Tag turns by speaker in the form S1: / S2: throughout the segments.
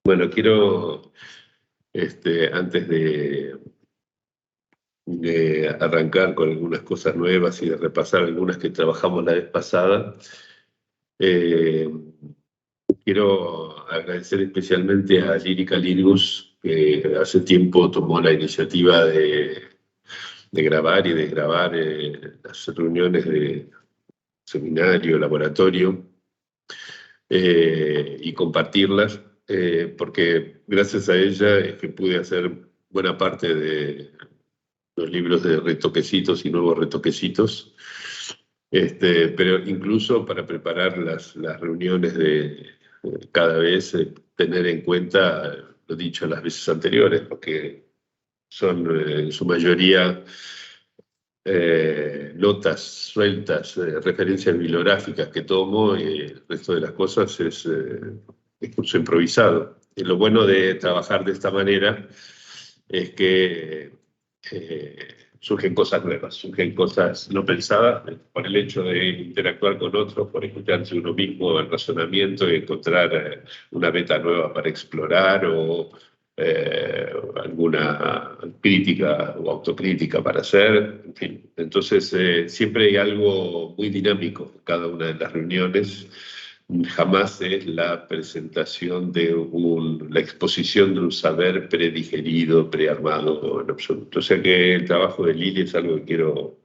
S1: Bueno, quiero, antes de arrancar con algunas cosas nuevas y de repasar algunas que trabajamos la vez pasada, eh, quiero agradecer especialmente a Lírica Lirius, que hace tiempo tomó la iniciativa de grabar y desgrabar las reuniones de seminario, laboratorio, y compartirlas, porque gracias a ella es que pude hacer buena parte de los libros de retoquecitos y nuevos retoquecitos, pero incluso para preparar las reuniones de cada vez, tener en cuenta lo dicho las veces anteriores, porque son en su mayoría notas sueltas, referencias bibliográficas que tomo, y el resto de las cosas es discurso improvisado. Y lo bueno de trabajar de esta manera es que surgen cosas nuevas, surgen cosas no pensadas por el hecho de interactuar con otros, por escucharse uno mismo el razonamiento y encontrar una meta nueva para explorar o alguna crítica o autocrítica para hacer, en fin. Entonces, siempre hay algo muy dinámico en cada una de las reuniones. Jamás es la presentación de la exposición de un saber predigerido, prearmado en absoluto. O sea que el trabajo de Lili es algo que quiero,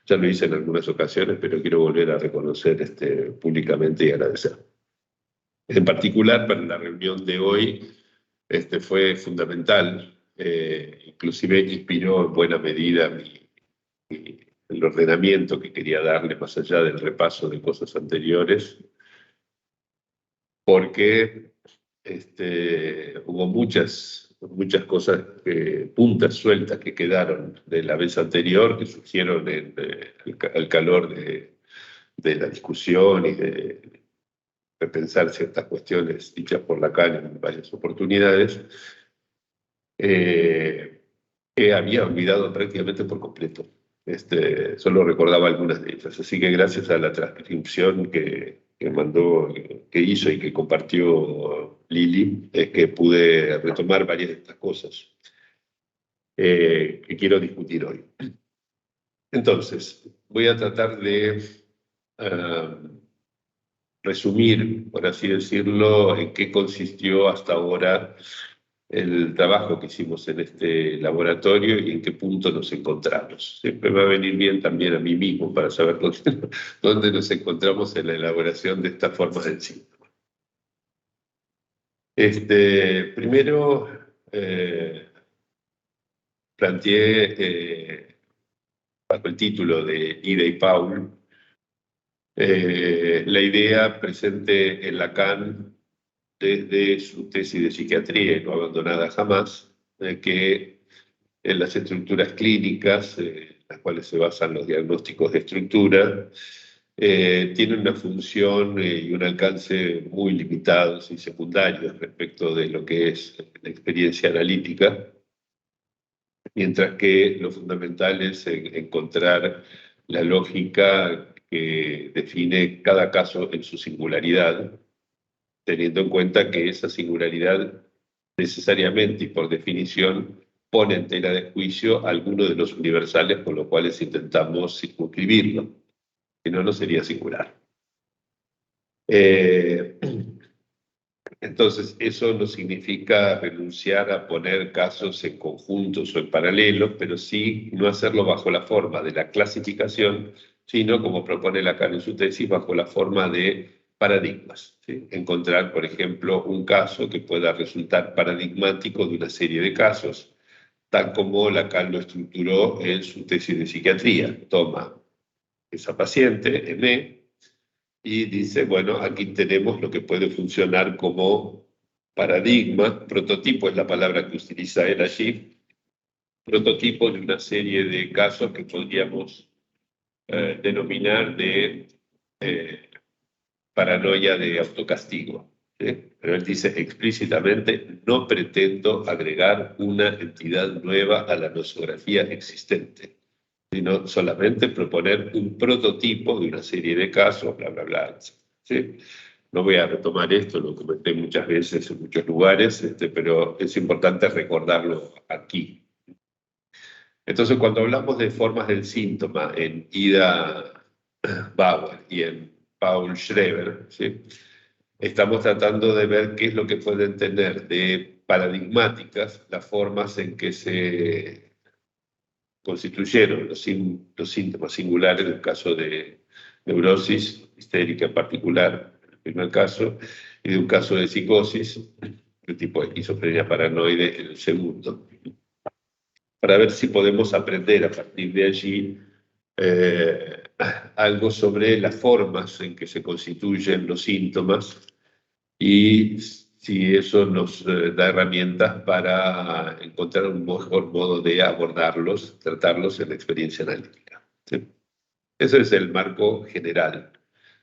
S1: ya lo hice en algunas ocasiones, pero quiero volver a reconocer públicamente y agradecer. En particular, para la reunión de hoy, fue fundamental, inclusive inspiró en buena medida el ordenamiento que quería darle más allá del repaso de cosas anteriores, porque hubo muchas cosas, puntas sueltas que quedaron de la vez anterior, que surgieron al calor de la discusión y de repensar ciertas cuestiones dichas por Lacan en varias oportunidades, que había olvidado prácticamente por completo. Solo recordaba algunas de ellas. Así que gracias a la transcripción que mandó, que hizo y que compartió Lili, es que pude retomar varias de estas cosas que quiero discutir hoy. Entonces, voy a tratar de resumir, por así decirlo, en qué consistió hasta ahora el trabajo que hicimos en este laboratorio y en qué punto nos encontramos. Siempre me va a venir bien también a mí mismo para saber dónde nos encontramos en la elaboración de esta forma del síntoma. Primero, planteé, bajo el título de Ida y Paul, la idea presente en Lacan desde su tesis de psiquiatría y no abandonada jamás, que en las estructuras clínicas, las cuales se basan los diagnósticos de estructura, tienen una función y un alcance muy limitados y secundarios respecto de lo que es la experiencia analítica, mientras que lo fundamental es encontrar la lógica que define cada caso en su singularidad, teniendo en cuenta que esa singularidad necesariamente y por definición pone en tela de juicio algunos de los universales con los cuales intentamos circunscribirlo, si no, no sería singular. Entonces, eso no significa renunciar a poner casos en conjuntos o en paralelo, pero sí no hacerlo bajo la forma de la clasificación, sino, como propone Lacan en su tesis, bajo la forma de paradigmas. ¿Sí? Encontrar, por ejemplo, un caso que pueda resultar paradigmático de una serie de casos, tal como Lacan lo estructuró en su tesis de psiquiatría. Toma esa paciente, M, y dice, bueno, aquí tenemos lo que puede funcionar como paradigma, prototipo es la palabra que utiliza él allí, prototipo de una serie de casos que podríamos denominar de paranoia de autocastigo. ¿Sí? Pero él dice explícitamente, no pretendo agregar una entidad nueva a la nosografía existente, sino solamente proponer un prototipo de una serie de casos, bla, bla, bla. ¿Sí? No voy a retomar esto, lo comenté muchas veces en muchos lugares, pero es importante recordarlo aquí. Entonces, cuando hablamos de formas del síntoma en Ida Bauer y en Paul Schreber, ¿sí? Estamos tratando de ver qué es lo que pueden tener de paradigmáticas las formas en que se constituyeron los síntomas singulares del caso de neurosis histérica en particular, en el primer caso, y de un caso de psicosis, de tipo esquizofrenia paranoide en el segundo, para ver si podemos aprender a partir de allí eh, algo sobre las formas en que se constituyen los síntomas y si eso nos da herramientas para encontrar un mejor modo de abordarlos, tratarlos en la experiencia analítica. ¿Sí? Ese es el marco general.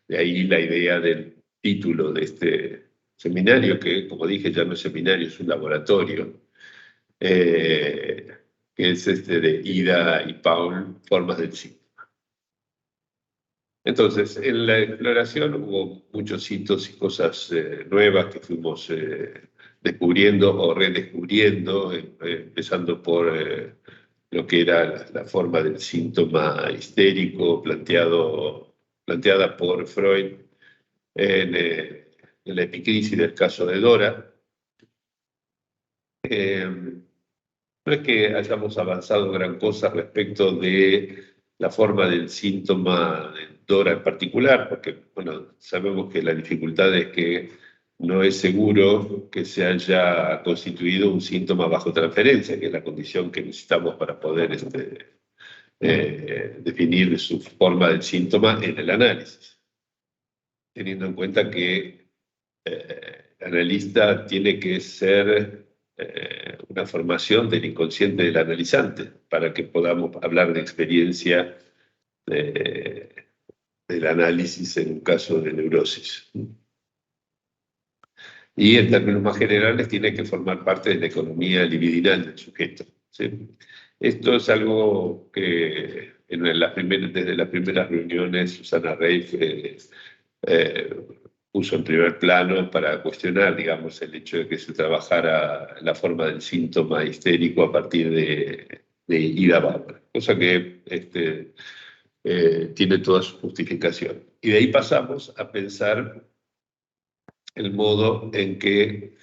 S1: De ahí la idea del título de este seminario, que como dije ya no es seminario, es un laboratorio, que es de Ida y Paul, Formas del Sí. Entonces, en la exploración hubo muchos hitos y cosas nuevas que fuimos descubriendo o redescubriendo, empezando por lo que era la forma del síntoma histérico planteada por Freud en la epicrisis del caso de Dora. No es que hayamos avanzado gran cosa respecto de la forma del síntoma de Dora en particular, porque bueno, sabemos que la dificultad es que no es seguro que se haya constituido un síntoma bajo transferencia, que es la condición que necesitamos para poder definir su forma del síntoma en el análisis, teniendo en cuenta que el analista tiene que ser una formación del inconsciente del analizante para que podamos hablar de experiencia del análisis en un caso de neurosis. Y en términos más generales tiene que formar parte de la economía libidinal del sujeto. ¿Sí? Esto es algo que desde las primeras reuniones Susana Reif puso en primer plano para cuestionar, digamos, el hecho de que se trabajara la forma del síntoma histérico a partir de Ida Bauer, cosa que tiene toda su justificación. Y de ahí pasamos a pensar el modo en que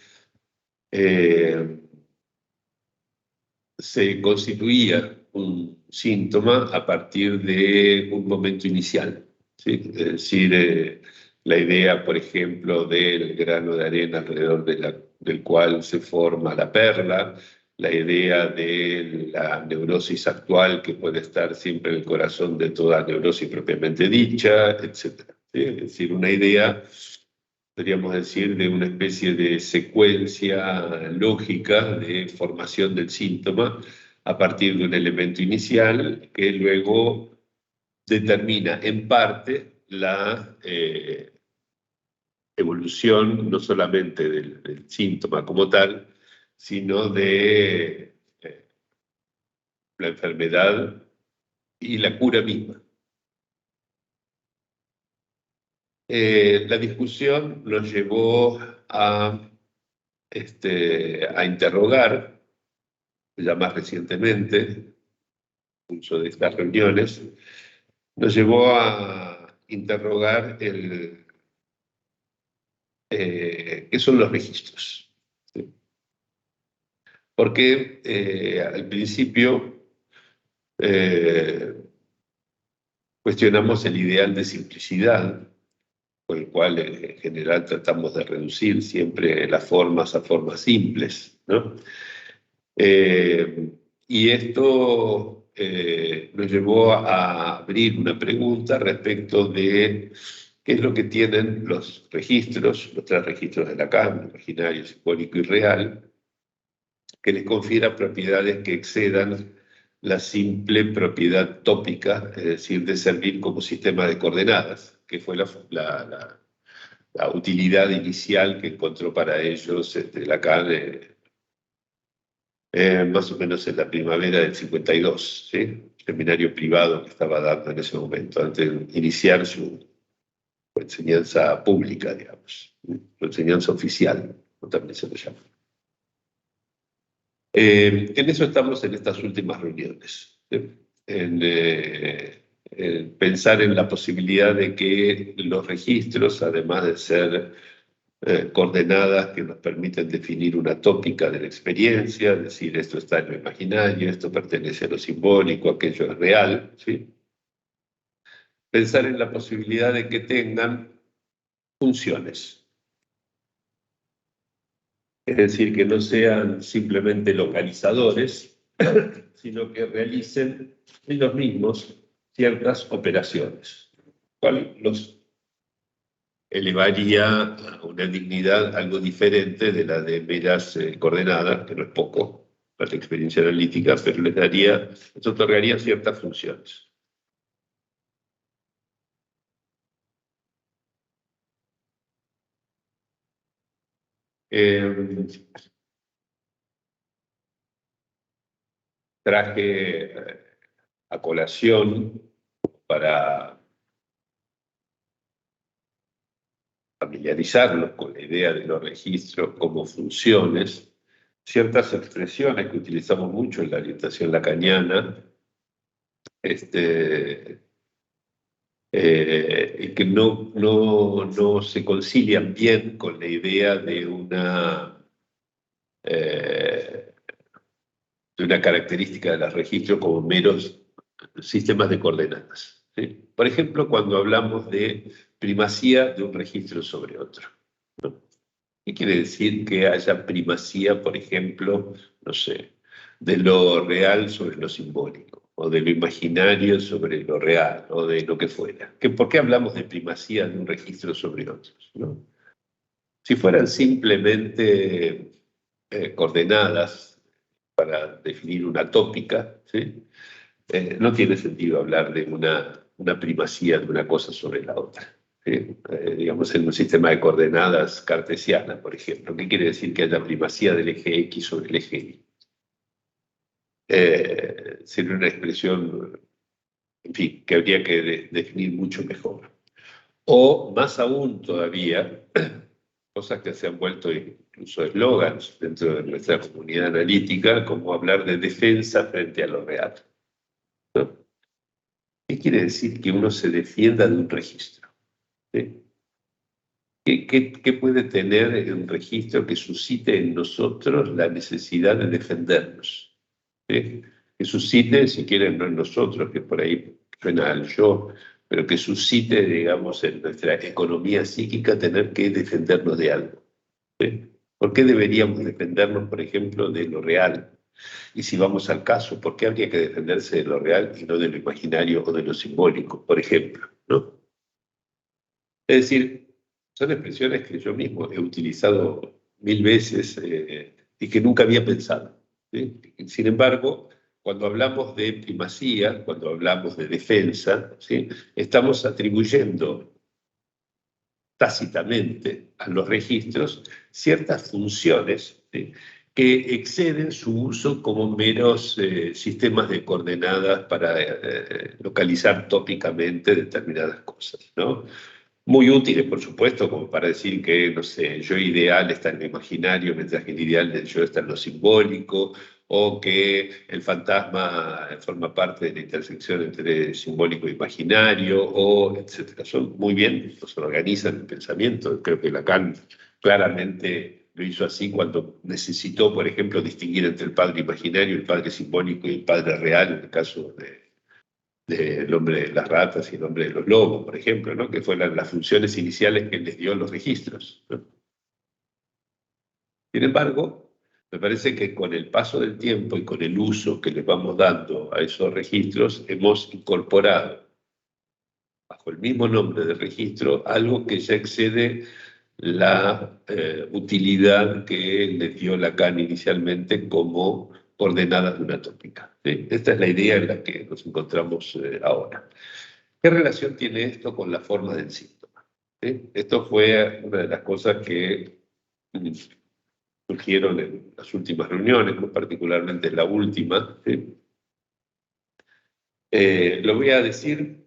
S1: se constituía un síntoma a partir de un momento inicial. ¿Sí? Es decir, la idea, por ejemplo, del grano de arena alrededor del cual se forma la perla, la idea de la neurosis actual que puede estar siempre en el corazón de toda neurosis propiamente dicha, etc. ¿Sí? Es decir, una idea, podríamos decir, de una especie de secuencia lógica de formación del síntoma a partir de un elemento inicial que luego determina en parte la evolución no solamente del síntoma como tal, sino de la enfermedad y la cura misma. La discusión nos llevó a interrogar, ya más recientemente, mucho de estas reuniones, nos llevó a interrogar qué son los registros. ¿Sí? Porque al principio cuestionamos el ideal de simplicidad, con el cual en general tratamos de reducir siempre las formas a formas simples, ¿no? Y esto nos llevó a abrir una pregunta respecto de qué es lo que tienen los registros, los tres registros de Lacan, imaginario, simbólico y real, que les confiera propiedades que excedan la simple propiedad tópica, es decir, de servir como sistema de coordenadas, que fue la utilidad inicial que encontró para ellos Lacan más o menos en la primavera del 52, ¿sí? Seminario privado que estaba dando en ese momento, antes de iniciar su o enseñanza pública, digamos, o enseñanza oficial, como también se le llama. En eso estamos en estas últimas reuniones, en pensar en la posibilidad de que los registros, además de ser coordenadas que nos permiten definir una tópica de la experiencia, decir esto está en lo imaginario, esto pertenece a lo simbólico, aquello es real, ¿sí? Pensar en la posibilidad de que tengan funciones. Es decir, que no sean simplemente localizadores, sino que realicen ellos mismos ciertas operaciones, cual los elevaría a una dignidad algo diferente de la de meras coordenadas, que no es poco para la experiencia analítica, pero les otorgaría ciertas funciones. Eh, traje a colación para familiarizarlos con la idea de los registros como funciones, ciertas expresiones que utilizamos mucho en la orientación lacaniana, y que no se concilian bien con la idea eh, de una característica de los registros como meros sistemas de coordenadas, ¿sí? Por ejemplo, cuando hablamos de primacía de un registro sobre otro, ¿no? ¿Qué quiere decir que haya primacía, por ejemplo, no sé, de lo real sobre lo simbólico, o de lo imaginario sobre lo real, o de lo que fuera? ¿Por qué hablamos de primacía de un registro sobre otros, ¿no? Si fueran simplemente coordenadas para definir una tópica, ¿sí? No tiene sentido hablar de una primacía de una cosa sobre la otra. ¿Sí? Digamos, en un sistema de coordenadas cartesianas, por ejemplo. ¿Qué quiere decir que haya primacía del eje X sobre el eje Y? Sería una expresión, en fin, que habría que definir mucho mejor. O más aún todavía, cosas que se han vuelto incluso eslogans dentro de nuestra comunidad analítica, como hablar de defensa frente a lo real, ¿no? ¿Qué quiere decir que uno se defienda de un registro? ¿Sí? ¿Qué puede tener un registro que suscite en nosotros la necesidad de defendernos? ¿Sí? Que suscite, si quieren, no en nosotros, que por ahí suena al yo, pero que suscite, digamos, en nuestra economía psíquica tener que defendernos de algo. ¿Sí? ¿Por qué deberíamos defendernos, por ejemplo, de lo real? Y si vamos al caso, ¿por qué habría que defenderse de lo real y no de lo imaginario o de lo simbólico, por ejemplo? ¿No? Es decir, son expresiones que yo mismo he utilizado mil veces y que nunca había pensado, ¿sí? Sin embargo, cuando hablamos de primacía, cuando hablamos de defensa, ¿sí? Estamos atribuyendo tácitamente a los registros ciertas funciones, ¿sí? Que exceden su uso como meros sistemas de coordenadas para localizar tópicamente determinadas cosas, ¿no? Muy útiles, por supuesto, como para decir que, no sé, el yo ideal está en lo imaginario, mientras que el ideal del yo está en lo simbólico, o que el fantasma forma parte de la intersección entre simbólico e imaginario, o etcétera. Son muy bien, nos organizan el pensamiento. Creo que Lacan claramente lo hizo así cuando necesitó, por ejemplo, distinguir entre el padre imaginario, el padre simbólico y el padre real, en el caso del hombre de las ratas y el hombre de los lobos, por ejemplo, ¿no? Que fueron las funciones iniciales que les dio los registros, ¿no? Sin embargo, me parece que con el paso del tiempo y con el uso que le vamos dando a esos registros, hemos incorporado, bajo el mismo nombre de registro, algo que ya excede la utilidad que le dio Lacan inicialmente como coordenadas de una tópica, ¿sí? Esta es la idea en la que nos encontramos ahora. ¿Qué relación tiene esto con la forma del síntoma? ¿Sí? Esto fue una de las cosas que surgieron en las últimas reuniones, muy particularmente en la última, ¿sí? Lo voy a decir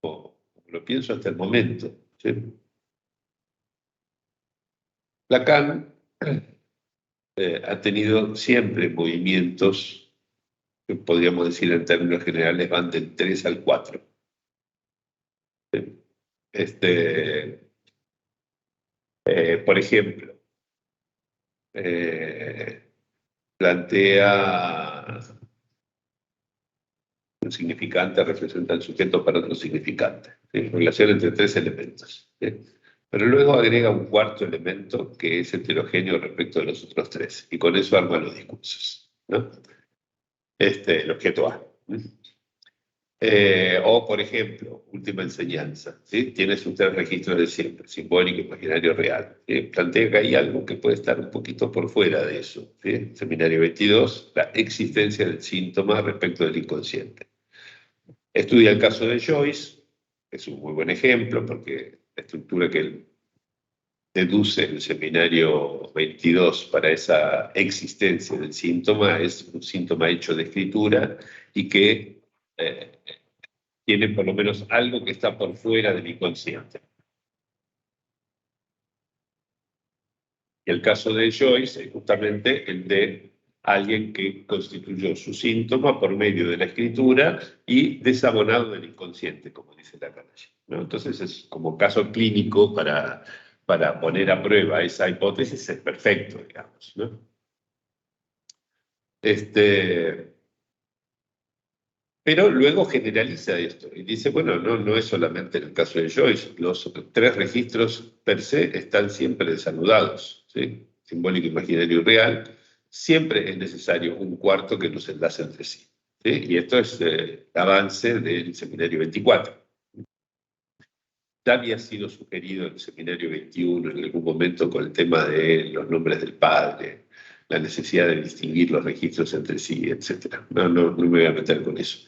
S1: como lo pienso hasta el momento. ¿Sí? Lacan ha tenido siempre movimientos que podríamos decir en términos generales van del 3 al 4. Por ejemplo, plantea un significante representa el sujeto para otro significante. ¿Sí? Relación entre tres elementos. ¿Sí? Pero luego agrega un cuarto elemento que es heterogéneo respecto de los otros tres. Y con eso arma los discursos. ¿No? El objeto A. O, por ejemplo, última enseñanza. ¿Sí? Tiene sus tres registros de siempre, simbólico, imaginario, real. ¿Sí? Plantea que hay algo que puede estar un poquito por fuera de eso. ¿Sí? Seminario 22, la existencia del síntoma respecto del inconsciente. Estudia el caso de Joyce, es un muy buen ejemplo, porque la estructura que él deduce en el seminario 22 para esa existencia del síntoma es un síntoma hecho de escritura y que tiene por lo menos algo que está por fuera del inconsciente. Y el caso de Joyce es justamente el de alguien que constituyó su síntoma por medio de la escritura y desabonado del inconsciente, como dice Lacan, ¿no? Entonces es como caso clínico para poner a prueba esa hipótesis, es perfecto, digamos, ¿no? Pero luego generaliza esto y dice, bueno, no es solamente en el caso de Joyce, los tres registros per se están siempre desanudados, ¿sí? Simbólico, imaginario y real, siempre es necesario un cuarto que los enlace entre sí. ¿Sí? Y esto es el avance del seminario 24. Ya había sido sugerido en el seminario 21 en algún momento con el tema de los nombres del padre, la necesidad de distinguir los registros entre sí, etc. No me voy a meter con eso.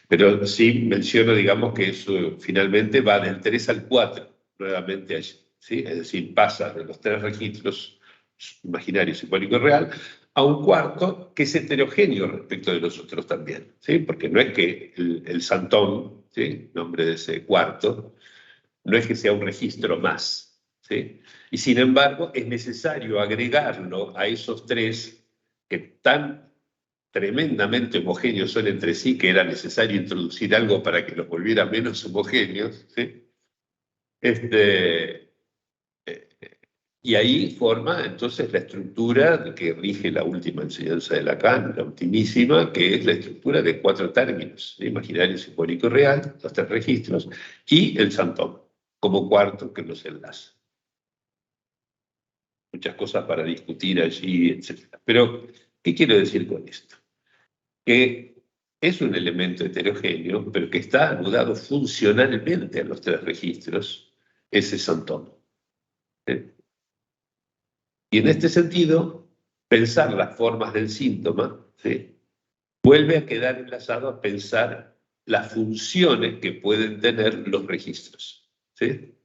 S1: Pero sí menciono, digamos, que eso finalmente va del 3 al 4, nuevamente allí. ¿Sí? Es decir, pasa de los tres registros, imaginario, simbólico y real, a un cuarto que es heterogéneo respecto de los otros también. ¿Sí? Porque no es que el Santón, ¿sí? Nombre de ese cuarto, no es que sea un registro más. ¿Sí? Y sin embargo, es necesario agregarlo a esos tres que tan tremendamente homogéneos son entre sí, que era necesario introducir algo para que los volviera menos homogéneos. ¿Sí? Y ahí forma entonces la estructura que rige la última enseñanza de Lacan, la ultimísima, que es la estructura de cuatro términos: imaginario, simbólico y real, los tres registros, y el Santón, como cuarto que los enlaza. Muchas cosas para discutir allí, etc. Pero, ¿qué quiero decir con esto? Que es un elemento heterogéneo, pero que está anudado funcionalmente a los tres registros, ese Santón. ¿Sí? Y en este sentido, pensar las formas del síntoma, ¿sí? Vuelve a quedar enlazado a pensar las funciones que pueden tener los registros. ¿Sí?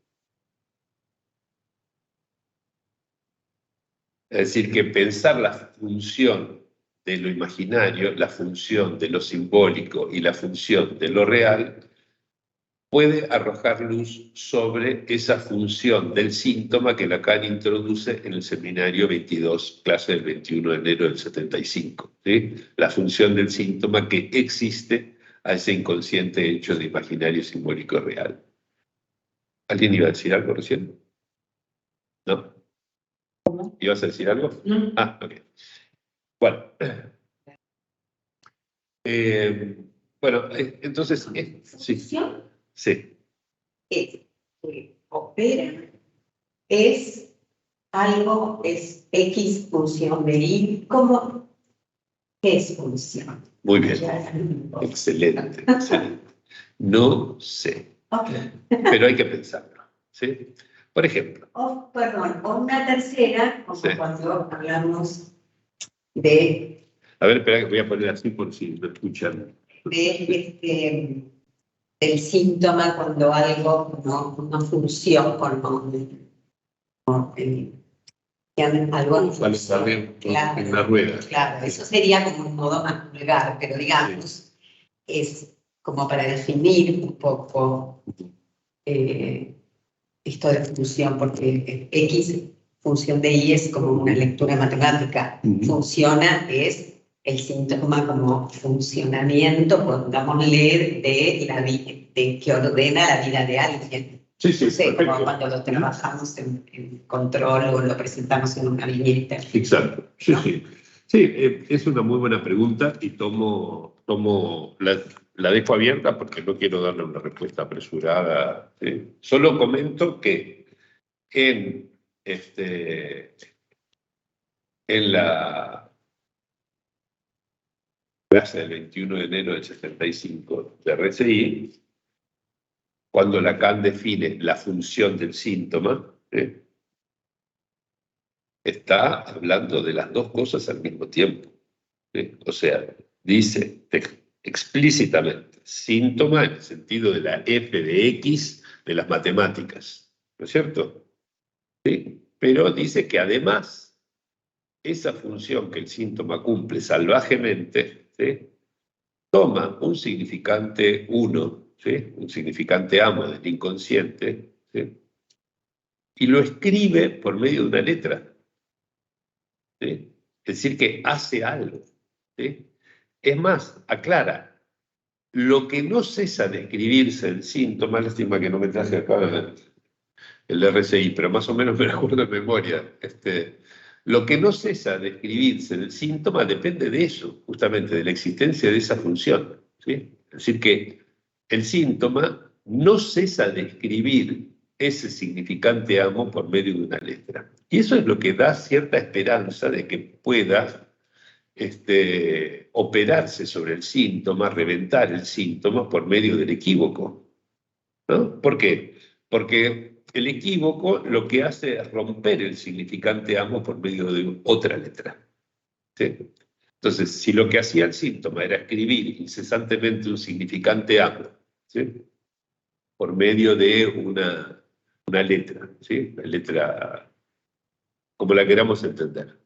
S1: Es decir, que pensar la función de lo imaginario, la función de lo simbólico y la función de lo real puede arrojar luz sobre esa función del síntoma que Lacan introduce en el seminario 22, clase del 21 de enero del 75. ¿Sí? La función del síntoma que existe a ese inconsciente hecho de imaginario, simbólico, real. ¿Alguien iba a decir algo recién? ¿No?
S2: ¿Cómo?
S1: ¿Ibas a decir algo?
S2: No.
S1: Ah, ok. Bueno. Bueno, entonces... sí. Sí.
S2: Que opera es algo, es X función de Y, ¿cómo? ¿Qué es función?
S1: Muy bien. Excelente, excelente. No sé.
S2: Okay.
S1: Pero hay que pensarlo. ¿Sí? Por ejemplo.
S2: O una tercera, como
S1: Sí.
S2: cuando hablamos de...
S1: A ver, espera que voy a poner así por si lo escuchan.
S2: El síntoma cuando algo no funciona, algo
S1: claro, en la rueda.
S2: Claro, eso sería como un modo más vulgar, pero digamos, sí, es como para definir un poco esto de función, porque X, función de Y es como una lectura matemática. Funciona es el síntoma como funcionamiento, pongámosle, de que ordena la vida de alguien.
S1: Sí, sí,
S2: no sé,
S1: perfecto.
S2: como cuando lo trabajamos en control o lo presentamos en una viñeta.
S1: Exacto, sí,
S2: ¿no?
S1: sí. Sí, es una muy buena pregunta y la dejo abierta porque no quiero darle una respuesta apresurada. Solo comento que en la clase del 21 de enero del 75 de RCI, cuando Lacan define la función del síntoma, está hablando de las dos cosas al mismo tiempo. O sea, dice explícitamente síntoma en el sentido de la f de x de las matemáticas, ¿no es cierto? ¿Sí? Pero dice que además esa función que el síntoma cumple salvajemente, ¿sí?, toma un significante 1, ¿sí?, un significante amo del inconsciente, ¿sí?, y lo escribe por medio de una letra, ¿sí? Es decir, que hace algo, ¿sí? Es más, aclara, lo que no cesa de escribirse el síntoma, lástima que no me traje acá el RCI, pero más o menos me lo acuerdo de memoria. Lo que no cesa de escribirse del síntoma depende de eso, justamente de la existencia de esa función, ¿sí? Es decir, que el síntoma no cesa de escribir ese significante amo por medio de una letra. Y eso es lo que da cierta esperanza de que pueda operarse sobre el síntoma, reventar el síntoma por medio del equívoco, ¿no? ¿Por qué? Porque el equívoco lo que hace es romper el significante amo por medio de otra letra, ¿sí? Entonces, si lo que hacía el síntoma era escribir incesantemente un significante amo, ¿sí?, por medio de una letra, ¿sí?, una letra como la queramos entender.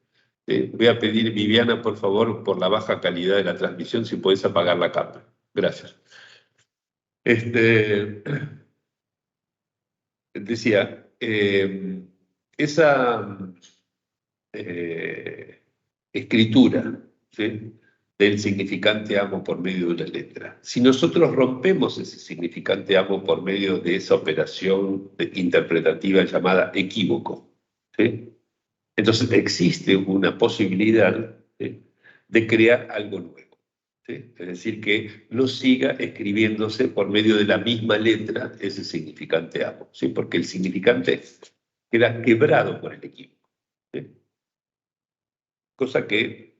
S1: Voy a pedir, Viviana, por favor, por la baja calidad de la transmisión, si podés apagar la cámara. Gracias. Decía, esa escritura, ¿sí?, del significante amo por medio de una letra. Si nosotros rompemos ese significante amo por medio de esa operación interpretativa llamada equívoco, ¿sí?, entonces existe una posibilidad, ¿sí?, de crear algo nuevo, ¿sí? Es decir, que no siga escribiéndose por medio de la misma letra ese significante amo, ¿sí?, porque el significante queda quebrado por el equívoco, ¿sí?, cosa que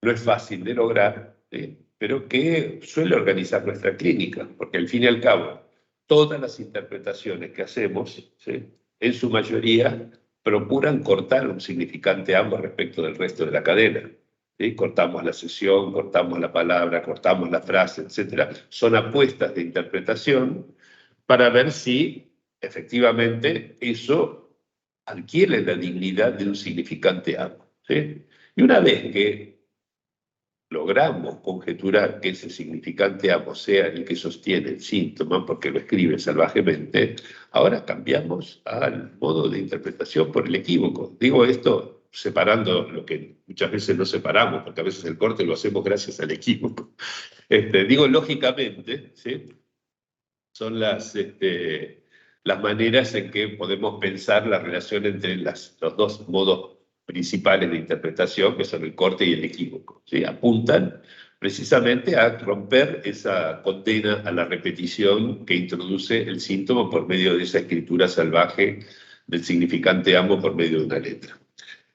S1: no es fácil de lograr, ¿sí?, pero que suele organizar nuestra clínica, porque al fin y al cabo, todas las interpretaciones que hacemos, ¿sí?, en su mayoría procuran cortar un significante ambos respecto del resto de la cadena, ¿sí? Cortamos la sesión, cortamos la palabra, cortamos la frase, etc. Son apuestas de interpretación para ver si efectivamente eso adquiere la dignidad de un significante ambos, ¿sí? Y una vez que logramos conjeturar que ese significante amo sea el que sostiene el síntoma, porque lo escribe salvajemente, ahora cambiamos al modo de interpretación por el equívoco. Digo esto separando lo que muchas veces no separamos, porque a veces el corte lo hacemos gracias al equívoco. Digo lógicamente, ¿sí?, son las maneras en que podemos pensar la relación entre los dos modos principales de interpretación, que son el corte y el equívoco, ¿sí? Apuntan precisamente a romper esa condena a la repetición que introduce el síntoma por medio de esa escritura salvaje del significante amo por medio de una letra.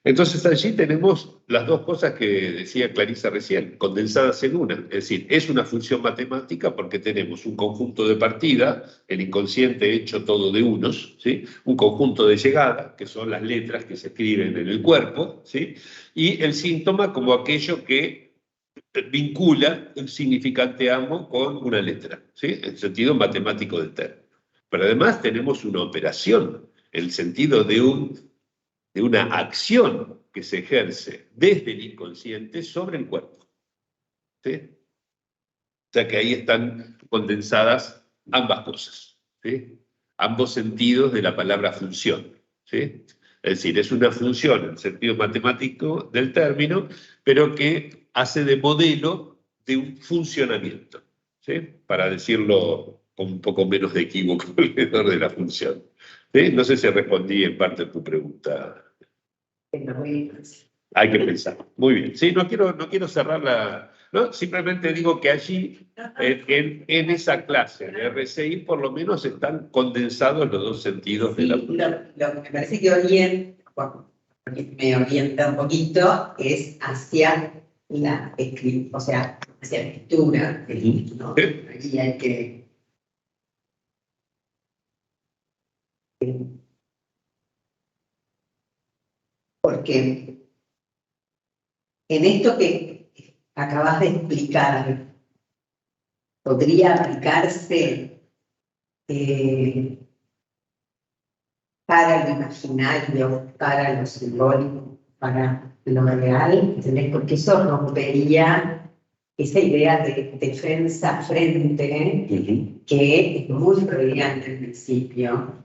S1: Entonces allí tenemos las dos cosas que decía Clarisa recién, condensadas en una. Es decir, es una función matemática porque tenemos un conjunto de partida, el inconsciente hecho todo de unos, ¿sí?, un conjunto de llegada, que son las letras que se escriben en el cuerpo, ¿sí?, y el síntoma como aquello que vincula un significante amo con una letra, ¿sí?, en sentido matemático del término. Pero además tenemos una operación, en el sentido de una acción que se ejerce desde el inconsciente sobre el cuerpo, ¿sí? O sea que ahí están condensadas ambas cosas, ¿sí? ambos sentidos de la palabra función, ¿sí? Es decir, es una función en el sentido matemático del término, pero que hace de modelo de un funcionamiento, ¿sí? Para decirlo con un poco menos de equívoco alrededor de la función. ¿Sí? No sé si respondí en parte a tu pregunta. Hay que pensar. Muy bien. Sí, no quiero cerrar la... ¿no? Simplemente digo que allí, en esa clase de RCI, por lo menos están condensados los dos sentidos de la...
S2: Lo que me parece que me orienta un poquito es hacia la escritura, o sea, hacia la escritura, ¿no?
S1: ¿Sí?
S2: Y hay que... Porque en esto que acabas de explicar, podría aplicarse para lo imaginario, para lo simbólico, para lo real, ¿entendés? Porque eso rompería esa idea de defensa frente, que es muy freudiana en principio,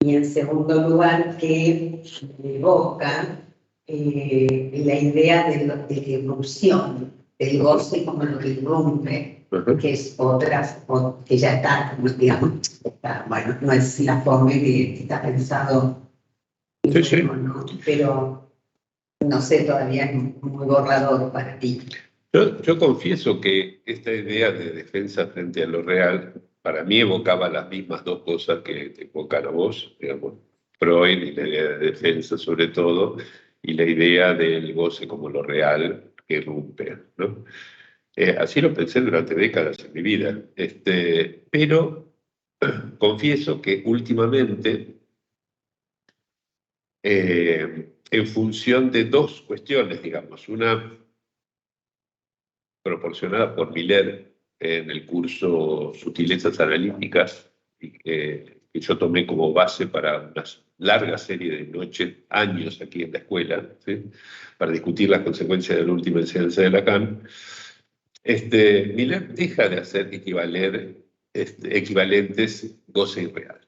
S2: y en segundo lugar que evoca la idea de la irrupción, del goce como lo que irrumpe, que es otra, que ya está, digamos, bueno, no es la forma que está pensado,
S1: Sí.
S2: ¿no? Pero no sé, todavía es muy borrador para ti.
S1: Yo confieso que esta idea de defensa frente a lo real, para mí evocaba las mismas dos cosas que te evocan a vos, digamos, Freud y la idea de defensa sobre todo, y la idea del goce como lo real que irrumpe, ¿no? Así lo pensé durante décadas en mi vida, pero confieso que últimamente, en función de dos cuestiones, digamos, una proporcionada por Miller en el curso Sutilezas Analíticas, que yo tomé como base para una larga serie de noches, años aquí en la escuela, ¿sí? Para discutir las consecuencias de la última enseñanza de Lacan. Miller deja de hacer equivalentes goce y real.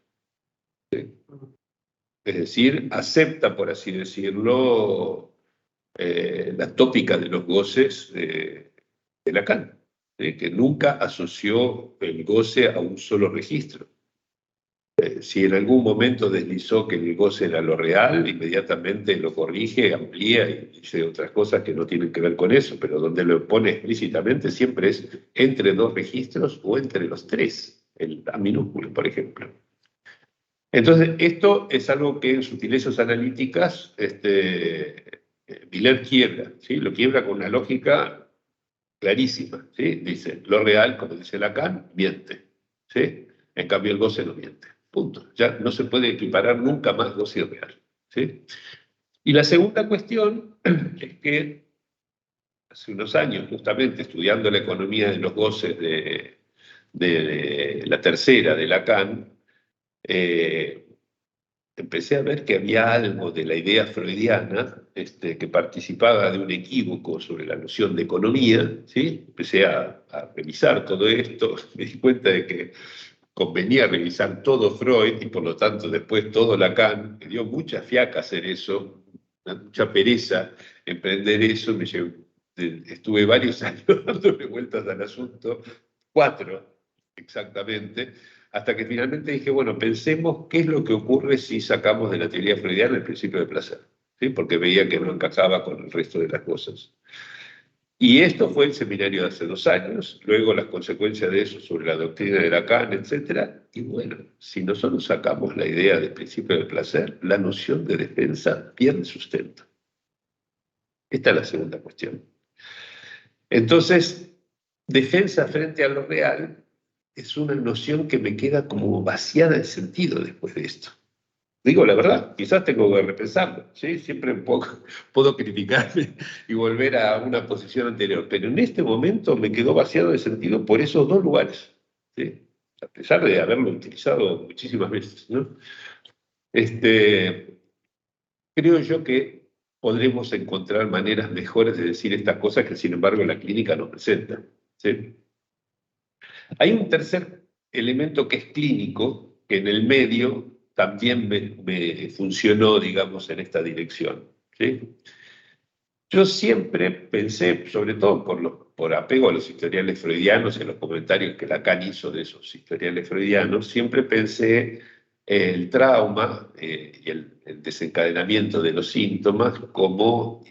S1: ¿Sí? Es decir, acepta, por así decirlo, la tópica de los goces de Lacan, que nunca asoció el goce a un solo registro. Si en algún momento deslizó que el goce era lo real, inmediatamente lo corrige, amplía y dice otras cosas que no tienen que ver con eso, pero donde lo pone explícitamente siempre es entre dos registros o entre los tres, el A minúsculo, por ejemplo. Entonces, esto es algo que en sutilezas analíticas Miller quiebra, ¿sí? Lo quiebra con una lógica clarísima, ¿sí? Dice, lo real, como dice Lacan, miente, ¿sí? En cambio el goce no miente, punto. Ya no se puede equiparar nunca más goce y real, ¿sí? Y la segunda cuestión es que hace unos años, justamente estudiando la economía de los goces de la tercera de Lacan, empecé a ver que había algo de la idea freudiana que participaba de un equívoco sobre la noción de economía, ¿sí? Empecé a revisar todo esto, me di cuenta de que convenía revisar todo Freud y por lo tanto después todo Lacan. Me dio mucha fiaca hacer eso, mucha pereza emprender eso. Estuve varios años dándole vueltas al asunto, 4 exactamente, hasta que finalmente dije, bueno, pensemos qué es lo que ocurre si sacamos de la teoría freudiana el principio de placer, ¿sí? Porque veía que no encajaba con el resto de las cosas. Y esto fue el seminario de hace 2 años, luego las consecuencias de eso sobre la doctrina de Lacan, etc. Y bueno, si nosotros sacamos la idea del principio del placer, la noción de defensa pierde sustento. Esta es la segunda cuestión. Entonces, defensa frente a lo real es una noción que me queda como vaciada de sentido después de esto. Digo la verdad, quizás tengo que repensarlo, ¿sí? Siempre un poco puedo criticarme y volver a una posición anterior, pero en este momento me quedó vaciado de sentido por esos dos lugares, ¿sí? A pesar de haberlo utilizado muchísimas veces, ¿no? Creo yo que podremos encontrar maneras mejores de decir estas cosas que sin embargo la clínica nos presenta, ¿sí? Hay un tercer elemento que es clínico, que en el medio también me funcionó, digamos, en esta dirección, ¿sí? Yo siempre pensé, sobre todo por apego a los historiales freudianos y a los comentarios que Lacan hizo de esos historiales freudianos, siempre pensé el trauma y el desencadenamiento de los síntomas como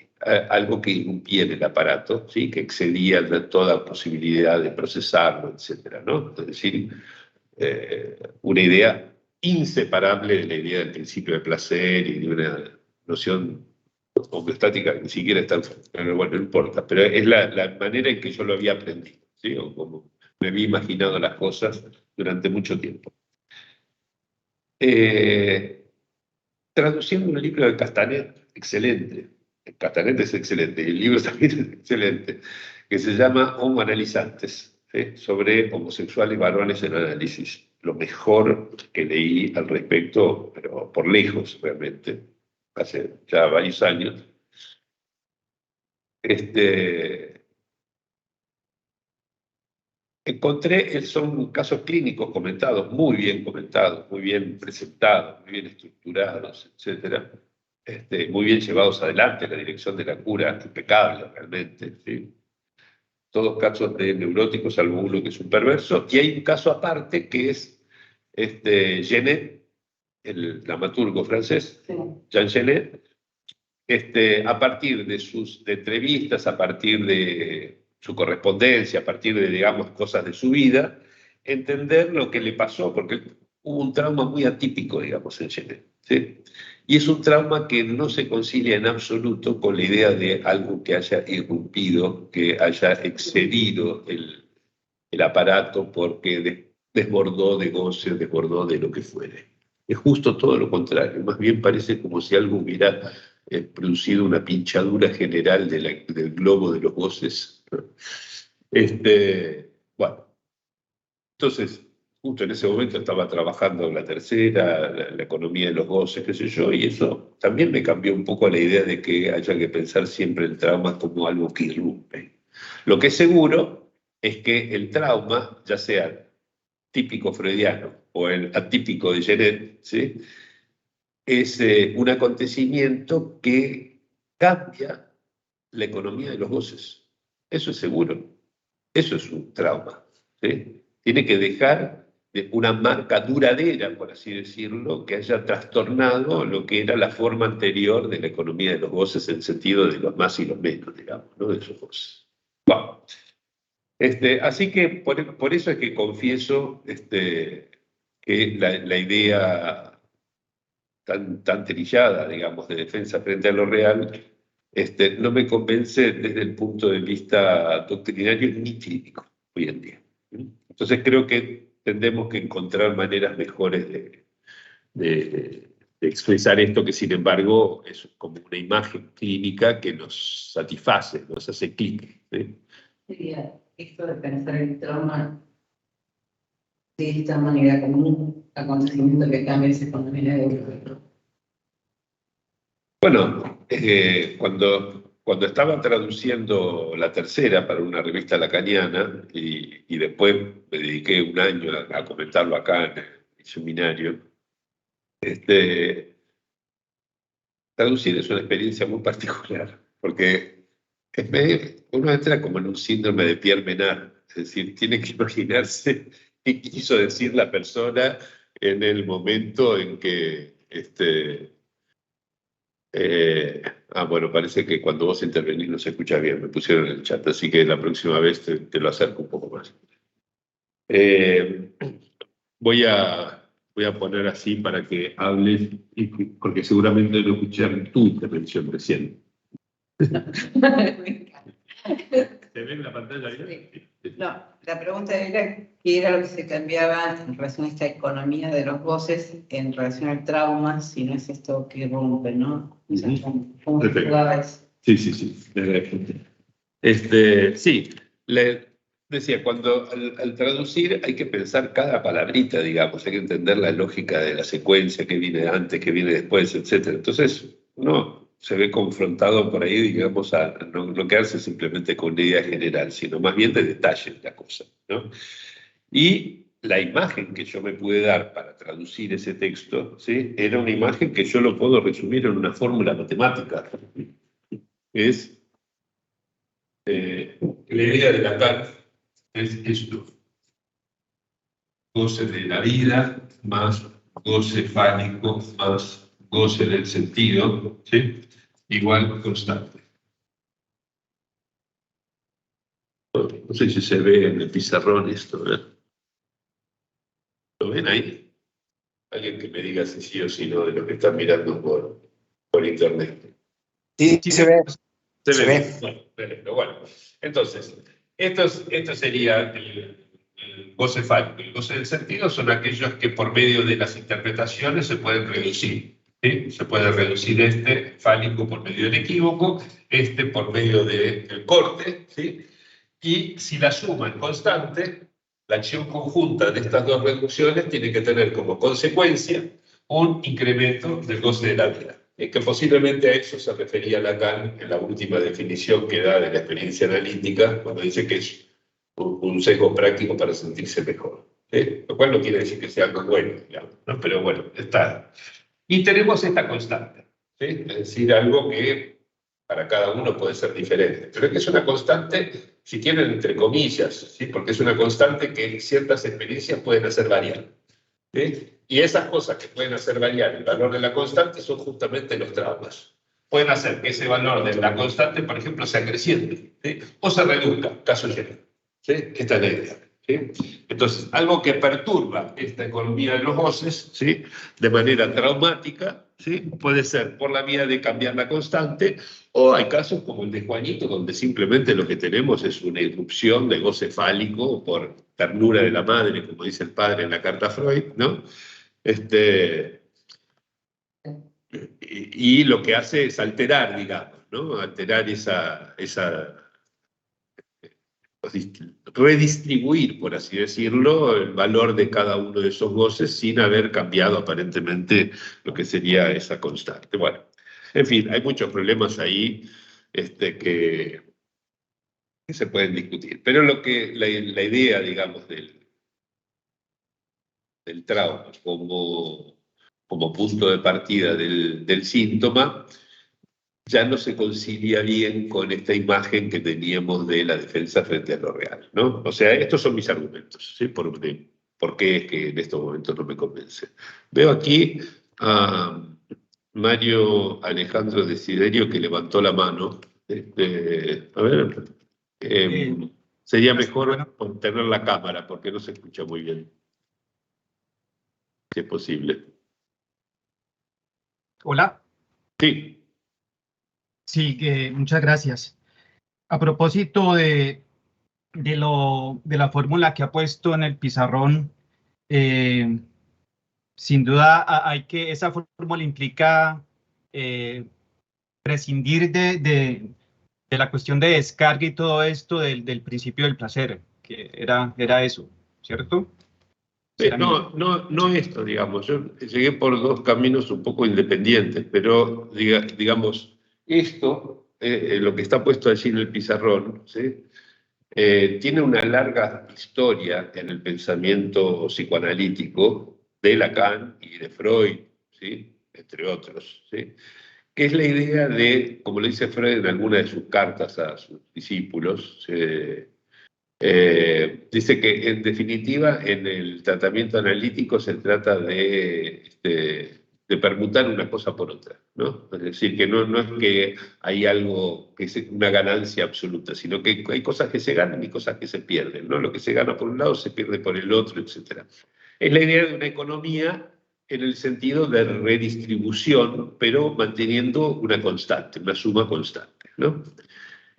S1: algo que irrumpía en el aparato, ¿sí? Que excedía de toda posibilidad de procesarlo, etcétera, ¿no? Es decir, una idea inseparable de la idea del principio de placer y de una noción homeostática que ni siquiera está, pero bueno, no importa, pero es la manera en que yo lo había aprendido, ¿sí? O como me había imaginado las cosas durante mucho tiempo. Traduciendo un libro de Castanet, excelente, Castanet es excelente, y el libro también es excelente, que se llama Homo Analizantes, ¿sí? Sobre homosexuales varones en análisis. Lo mejor que leí al respecto, pero por lejos realmente, hace ya varios años. Encontré, son casos clínicos comentados, muy bien presentados, muy bien estructurados, etcétera, muy bien llevados adelante, la dirección de la cura impecable realmente, ¿sí? Todos casos de neuróticos, salvo uno que es un perverso, y hay un caso aparte que es Genet, el dramaturgo francés, sí. Jean Genet, a partir de sus entrevistas, a partir de su correspondencia, a partir de, digamos, cosas de su vida, entender lo que le pasó, porque hubo un trauma muy atípico, digamos, en Genet, ¿sí? Y es un trauma que no se concilia en absoluto con la idea de algo que haya irrumpido, que haya excedido el aparato porque desbordó de goce, desbordó de lo que fuere. Es justo todo lo contrario, más bien parece como si algo hubiera producido una pinchadura general del globo de los goces. Bueno, entonces, justo en ese momento estaba trabajando la tercera, la economía de los goces, qué sé yo, y eso también me cambió un poco la idea de que haya que pensar siempre el trauma como algo que irrumpe. Lo que es seguro es que el trauma, ya sea típico freudiano o el atípico de Genet, ¿sí? Es un acontecimiento que cambia la economía de los goces. Eso es seguro. Eso es un trauma, ¿sí? Tiene que dejar una marca duradera, por así decirlo, que haya trastornado lo que era la forma anterior de la economía de los goces en el sentido de los más y los menos, digamos, ¿no? De esos goces. Bueno, así que por eso es que confieso que la idea tan trillada, digamos, de defensa frente a lo real, no me convence desde el punto de vista doctrinario ni clínico hoy en día. Entonces creo que tendremos que encontrar maneras mejores de expresar esto, que sin embargo es como una imagen clínica que nos satisface, nos hace clic, ¿sí?
S3: Sería esto de pensar el trauma de esta manera como un acontecimiento que cambia esa economía de otro.
S1: Bueno, cuando estaba traduciendo la tercera para una revista lacaniana y después me dediqué un año a comentarlo acá en el seminario, traducir es una experiencia muy particular, porque uno entra como en un síndrome de Pierre Menard, es decir, tiene que imaginarse qué quiso decir la persona en el momento en que bueno, parece que cuando vos intervenís no se escucha bien, me pusieron en el chat, así que la próxima vez te lo acerco un poco más. Voy a poner así para que hables, porque seguramente no escuché tu intervención recién. ¿Se ve en la pantalla bien?
S3: Sí. No, la pregunta era qué era lo que se cambiaba en relación a esta economía de los goces en relación al trauma, si no es esto que rompe, ¿no? O sea, ¿cómo se jugaba eso?
S1: Sí. Sí, le decía, cuando al traducir hay que pensar cada palabrita, digamos, hay que entender la lógica de la secuencia, que viene antes, que viene después, etc. Entonces, uno se ve confrontado por ahí, digamos, a no quedarse simplemente con una idea general, sino más bien de detalle de la cosa, ¿no? Y la imagen que yo me pude dar para traducir ese texto, ¿sí? Era una imagen que yo lo puedo resumir en una fórmula matemática. Es la idea de Lacan es esto: goce de la vida más goce fálico más goce del sentido, ¿sí? Igual constante. No sé si se ve en el pizarrón esto, ¿verdad? ¿Lo ven ahí? Alguien que me diga si sí o si no de lo que están mirando por internet.
S4: Sí, se ve.
S1: Se ve. Bueno, pero bueno. Entonces, esto sería el goce fálico. El goce del sentido son aquellos que por medio de las interpretaciones se pueden reducir. ¿Sí? Se puede reducir este fálico por medio del equívoco, este por medio del corte, ¿sí? Y si la suma es constante, la acción conjunta de estas dos reducciones tiene que tener como consecuencia un incremento del goce de la vida. Que posiblemente a eso se refería Lacan en la última definición que da de la experiencia analítica, cuando dice que es un sesgo práctico para sentirse mejor. Lo cual no quiere decir que sea algo bueno, digamos, ¿no? Pero bueno, está. Y tenemos esta constante, ¿sí? Es decir, algo que para cada uno puede ser diferente, pero que es una constante, si quieren, entre comillas, ¿sí? Porque es una constante que ciertas experiencias pueden hacer variar, ¿sí? Y esas cosas que pueden hacer variar el valor de la constante son justamente los traumas. Pueden hacer que ese valor de la constante, por ejemplo, sea creciente, ¿sí? O se reduzca, caso lleno, ¿sí? Esta es la idea. ¿Sí? Entonces, algo que perturba esta economía de los goces, ¿sí? De manera traumática, ¿sí? Puede ser por la vía de cambiar la constante, o hay casos como el de Juanito, donde simplemente lo que tenemos es una irrupción de goce fálico por ternura de la madre, como dice el padre en la carta a Freud, ¿no? Y lo que hace es alterar, digamos, ¿no? Alterar redistribuir, por así decirlo, el valor de cada uno de esos goces sin haber cambiado aparentemente lo que sería esa constante. Bueno, en fin, hay muchos problemas ahí que se pueden discutir. Pero la idea, digamos, del trauma como punto de partida del síntoma ya no se concilia bien con esta imagen que teníamos de la defensa frente a lo real, ¿no? O sea, estos son mis argumentos, ¿sí? Por qué es que en estos momentos no me convence. Veo aquí a Mario Alejandro Desiderio que levantó la mano. A ver, sería mejor tener la cámara porque no se escucha muy bien, si es posible.
S5: Hola.
S1: Sí.
S5: Sí, muchas gracias. A propósito de la fórmula que ha puesto en el pizarrón, sin duda esa fórmula implica prescindir de la cuestión de descarga y todo esto del principio del placer, que era eso, ¿cierto?
S1: No esto, digamos. Yo llegué por dos caminos un poco independientes, pero digamos, esto, lo que está puesto allí en el pizarrón, ¿sí? Tiene una larga historia en el pensamiento psicoanalítico de Lacan y de Freud, ¿sí? Entre otros, ¿sí? Que es la idea de, como le dice Freud en alguna de sus cartas a sus discípulos, dice que en definitiva en el tratamiento analítico se trata de permutar una cosa por otra, ¿no? Es decir, que no es que hay algo que es una ganancia absoluta, sino que hay cosas que se ganan y cosas que se pierden, ¿no? Lo que se gana por un lado se pierde por el otro, etc. Es la idea de una economía en el sentido de redistribución, pero manteniendo una constante, una suma constante, ¿no?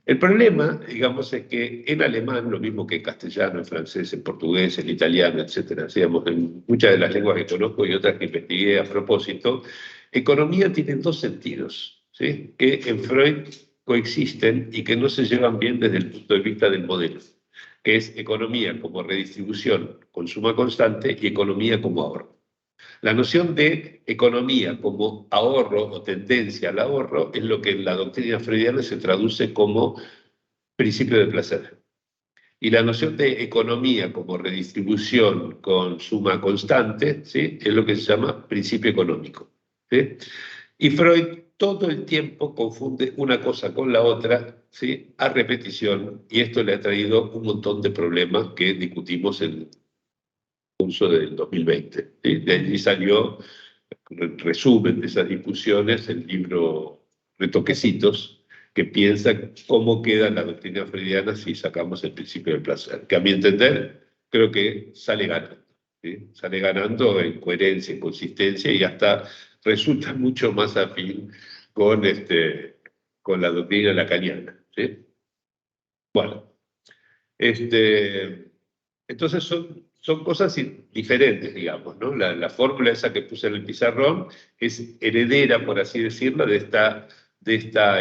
S1: El problema, digamos, es que en alemán, lo mismo que en castellano, en francés, en portugués, en italiano, etcétera, digamos, en muchas de las lenguas que conozco y otras que investigué a propósito, economía tiene dos sentidos, ¿sí? Que en Freud coexisten y que no se llevan bien desde el punto de vista del modelo, que es economía como redistribución con suma constante y economía como ahorro. La noción de economía como ahorro o tendencia al ahorro es lo que en la doctrina freudiana se traduce como principio de placer. Y la noción de economía como redistribución con suma constante, ¿sí? Es lo que se llama principio económico, ¿sí? Y Freud todo el tiempo confunde una cosa con la otra, ¿sí? A repetición, y esto le ha traído un montón de problemas que discutimos en el curso del 2020. ¿Sí? De allí salió, en resumen de esas discusiones, el libro Retoquecitos, que piensa cómo queda la doctrina freudiana si sacamos el principio del placer, que a mi entender creo que sale ganando. ¿Sí? Sale ganando en coherencia, en consistencia y hasta resulta mucho más afín con la doctrina lacaniana. ¿Sí? Bueno, entonces son cosas diferentes, digamos, ¿no? La fórmula esa que puse en el pizarrón es heredera, por así decirlo, de esta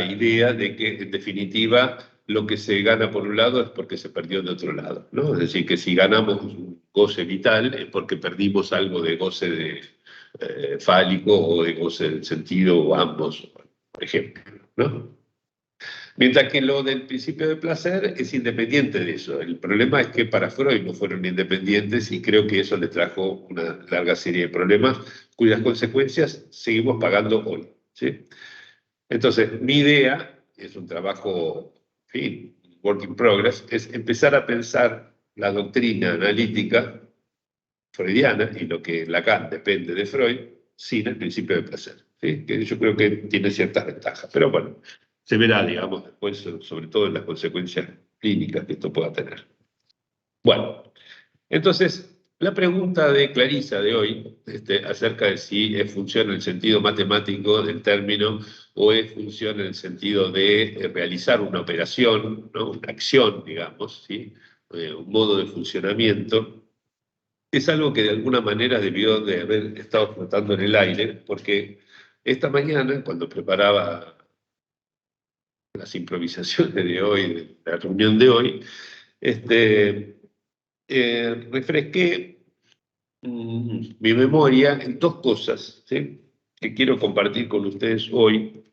S1: idea de que, en definitiva, lo que se gana por un lado es porque se perdió de otro lado, ¿no? Es decir, que si ganamos un goce vital es porque perdimos algo de goce fálico o de goce del sentido, o ambos, por ejemplo, ¿no? Mientras que lo del principio de placer es independiente de eso. El problema es que para Freud no fueron independientes y creo que eso le trajo una larga serie de problemas cuyas consecuencias seguimos pagando hoy. ¿Sí? Entonces, mi idea, es un trabajo, en fin, work in progress, es empezar a pensar la doctrina analítica freudiana y lo que Lacan depende de Freud sin el principio de placer. ¿Sí? Que yo creo que tiene ciertas ventajas. Pero bueno, se verá, digamos, después, sobre todo en las consecuencias clínicas que esto pueda tener. Bueno, entonces, la pregunta de Clarisa de hoy, acerca de si es función en el sentido matemático del término o es función en el sentido de realizar una operación, ¿no? Una acción, digamos, ¿sí? Un modo de funcionamiento, es algo que de alguna manera debió de haber estado flotando en el aire, porque esta mañana, cuando preparaba las improvisaciones de hoy, de la reunión de hoy, refresqué mi memoria en dos cosas, ¿sí? Que quiero compartir con ustedes hoy.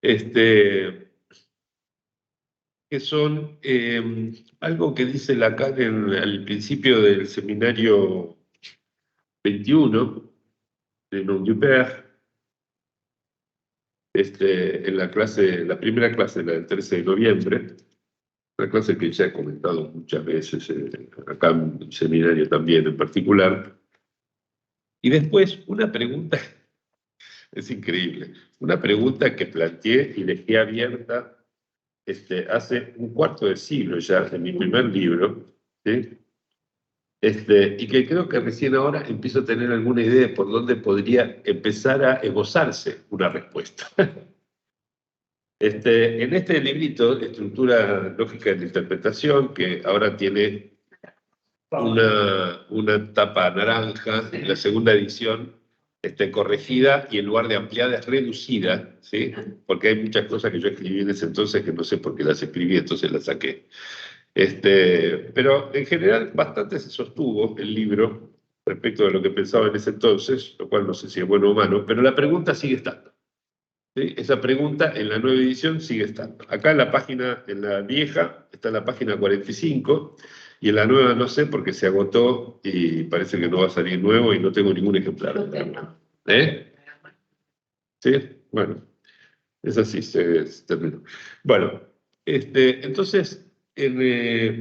S1: Que son algo que dice Lacan al principio del seminario 21 de Non-Du-Père, en la primera clase, la del 13 de noviembre, una clase que ya he comentado muchas veces, acá en el seminario también en particular. Y después una pregunta, es increíble, una pregunta que planteé y dejé abierta hace un cuarto de siglo ya, en mi primer libro, ¿sí? Y que creo que recién ahora empiezo a tener alguna idea de por dónde podría empezar a esbozarse una respuesta. En este librito, Estructura Lógica de la Interpretación, que ahora tiene una tapa naranja, la segunda edición, corregida y en lugar de ampliada es reducida, ¿sí? Porque hay muchas cosas que yo escribí en ese entonces que no sé por qué las escribí, entonces las saqué. Pero en general bastante se sostuvo el libro respecto de lo que pensaba en ese entonces, lo cual no sé si es bueno o malo, pero la pregunta sigue estando. ¿Sí? Esa pregunta en la nueva edición sigue estando. Acá en la página, en la vieja, está en la página 45, y en la nueva no sé porque se agotó y parece que no va a salir nuevo y no tengo ningún ejemplar. ¿Eh? ¿Sí? Bueno, es así, se terminó. Bueno, entonces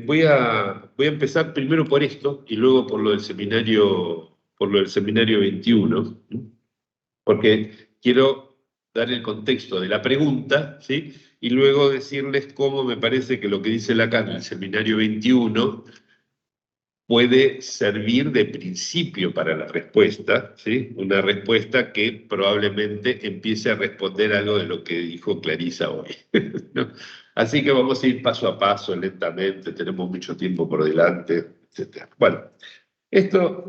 S1: voy a empezar primero por esto y luego por lo del seminario 21, porque quiero dar el contexto de la pregunta, ¿sí? Y luego decirles cómo me parece que lo que dice Lacan en el seminario 21 puede servir de principio para la respuesta, ¿sí? Una respuesta que probablemente empiece a responder algo de lo que dijo Clarisa hoy. ¿No? Así que vamos a ir paso a paso, lentamente, tenemos mucho tiempo por delante, etc. Bueno, esta